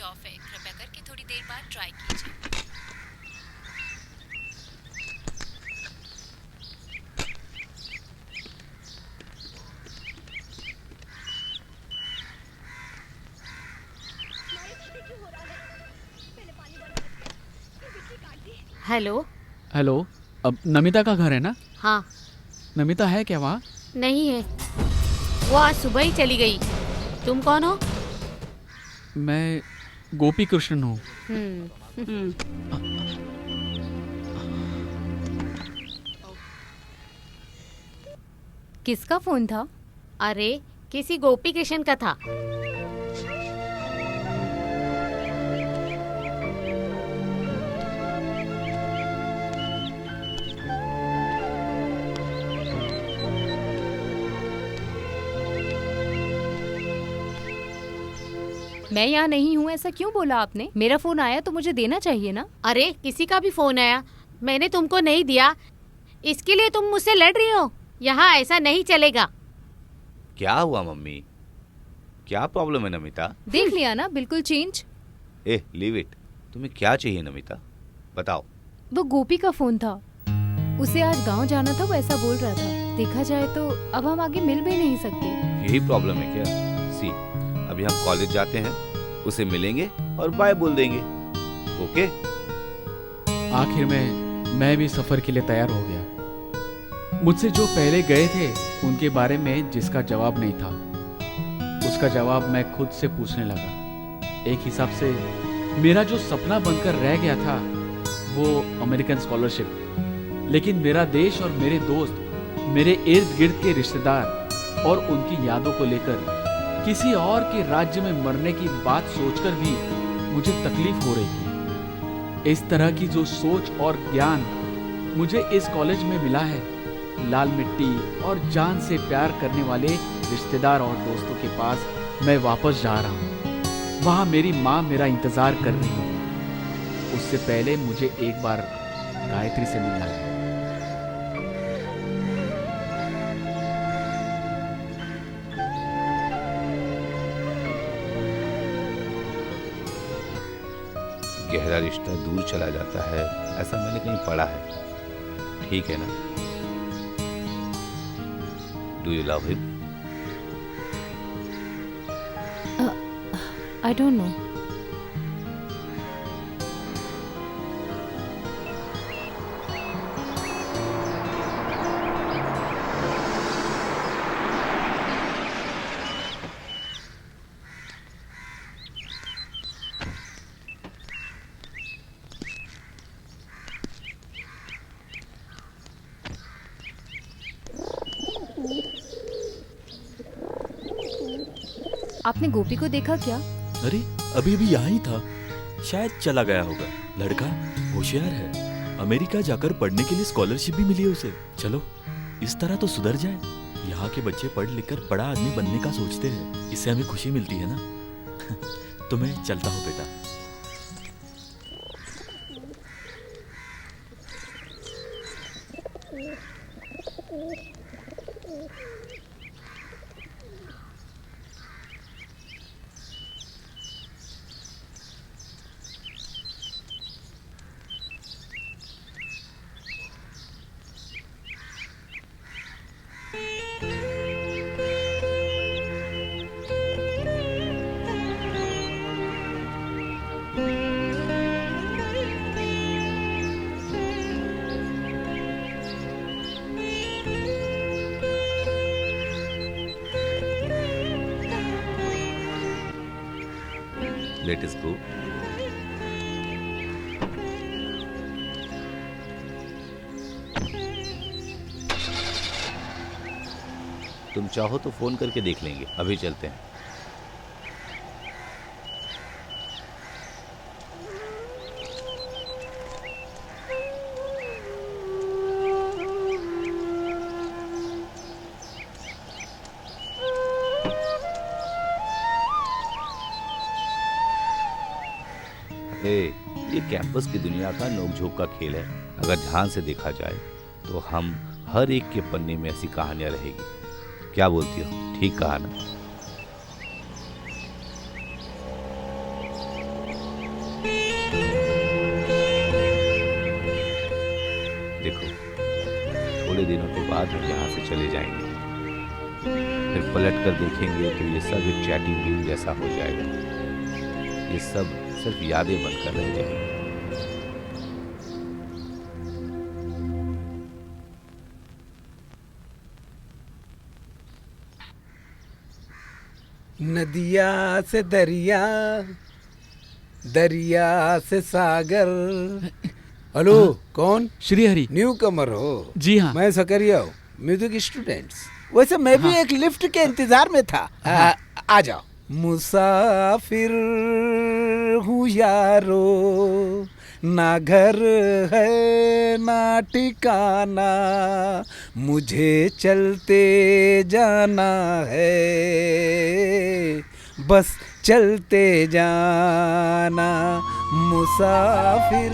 ऑफ है, कृपया करके थोड़ी देर बाद ट्राई कीजिए। हेलो। हेलो, अब नमिता का घर है ना? हाँ। नमिता है क्या वहाँ? नहीं है, वो आज सुबह ही चली गई। तुम कौन हो? मैं गोपी कृष्णन हूँ। किसका फोन था? अरे किसी गोपी कृष्ण का था। मैं यहाँ नहीं हूँ ऐसा क्यों बोला आपने? मेरा फोन आया तो मुझे देना चाहिए ना। अरे किसी का भी फोन आया, मैंने तुमको नहीं दिया, इसके लिए तुम मुझसे लड़ रही हो? यहाँ ऐसा नहीं चलेगा। क्या हुआ मम्मी? क्या प्रॉब्लम है नमिता? देख लिया ना, बिल्कुल चेंज। Leave it. तुम्हें क्या चाहिए नमिता, बताओ। वो गोपी का फोन था, उसे आज गांव जाना था, वो ऐसा बोल रहा था। देखा जाए तो अब हम आगे मिल भी नहीं सकते। यही प्रॉब्लम है क्या? सी, अभी हम कॉलेज जाते हैं, उसे मिलेंगे और बाय बोल देंगे। ओके? आखिर में मैं भी सफर के लिए तैयार हो गया। मुझसे जो पहले गए थे उनके बारे में जिसका जवाब नहीं था, उसका जवाब मैं खुद से पूछने लगा। एक हिसाब से मेरा जो सपना बनकर रह गया था वो अमेरिकन स्कॉलरशिप, लेकिन मेरा देश और मेरे दोस्त, मेरे इर्द गिर्द के रिश्तेदार और उनकी यादों को लेकर किसी और के राज्य में मरने की बात सोचकर भी मुझे तकलीफ हो रही थी। इस तरह की जो सोच और ज्ञान मुझे इस कॉलेज में मिला है, लाल मिट्टी और जान से प्यार करने वाले रिश्तेदार और दोस्तों के पास मैं वापस जा रहा हूँ। वहाँ मेरी माँ मेरा इंतजार कर रही है। उससे पहले मुझे एक बार गायत्री से मिलना है। गहरा रिश्ता दूर चला जाता है, ऐसा मैंने कहीं पढ़ा है। ठीक है ना? Do you love him? I don't know. आपने गोपी को देखा क्या? अरे अभी भी यहाँ ही था, शायद चला गया होगा। लड़का होशियार है, अमेरिका जाकर पढ़ने के लिए स्कॉलरशिप भी मिली है उसे। चलो इस तरह तो सुधर जाए। यहाँ के बच्चे पढ़ लिख कर बड़ा आदमी बनने का सोचते हैं, इससे हमें खुशी मिलती है ना। तो मैं चलता हूँ बेटा। लेट अस गो। तुम चाहो तो फोन करके देख लेंगे, अभी चलते हैं। ये कैंपस की दुनिया का नोकझोंक का खेल है। अगर ध्यान से देखा जाए तो हम हर एक के पन्ने में ऐसी कहानियां रहेगी। क्या बोलती हो? ठीक कहा ना? हम यहाँ से चले जाएंगे। फिर पलट कर देखेंगे तो ये सब एक चैटिंग रूम जैसा हो जाएगा। ये सब सिर्फ यादें बनकर रह जाएंगी। नदिया से दरिया, दरिया से सागर। हेलो, कौन? श्रीहरि। न्यू कमर हो? जी हाँ। मैं सकरिया हूँ, म्यूजिक स्टूडेंट्स। वैसे मैं भी एक लिफ्ट के इंतजार में था। आ जाओ। मुसाफिर हूँ यारो, ना घर है ना ठिकाना, मुझे चलते जाना है, बस चलते जाना मुसाफिर।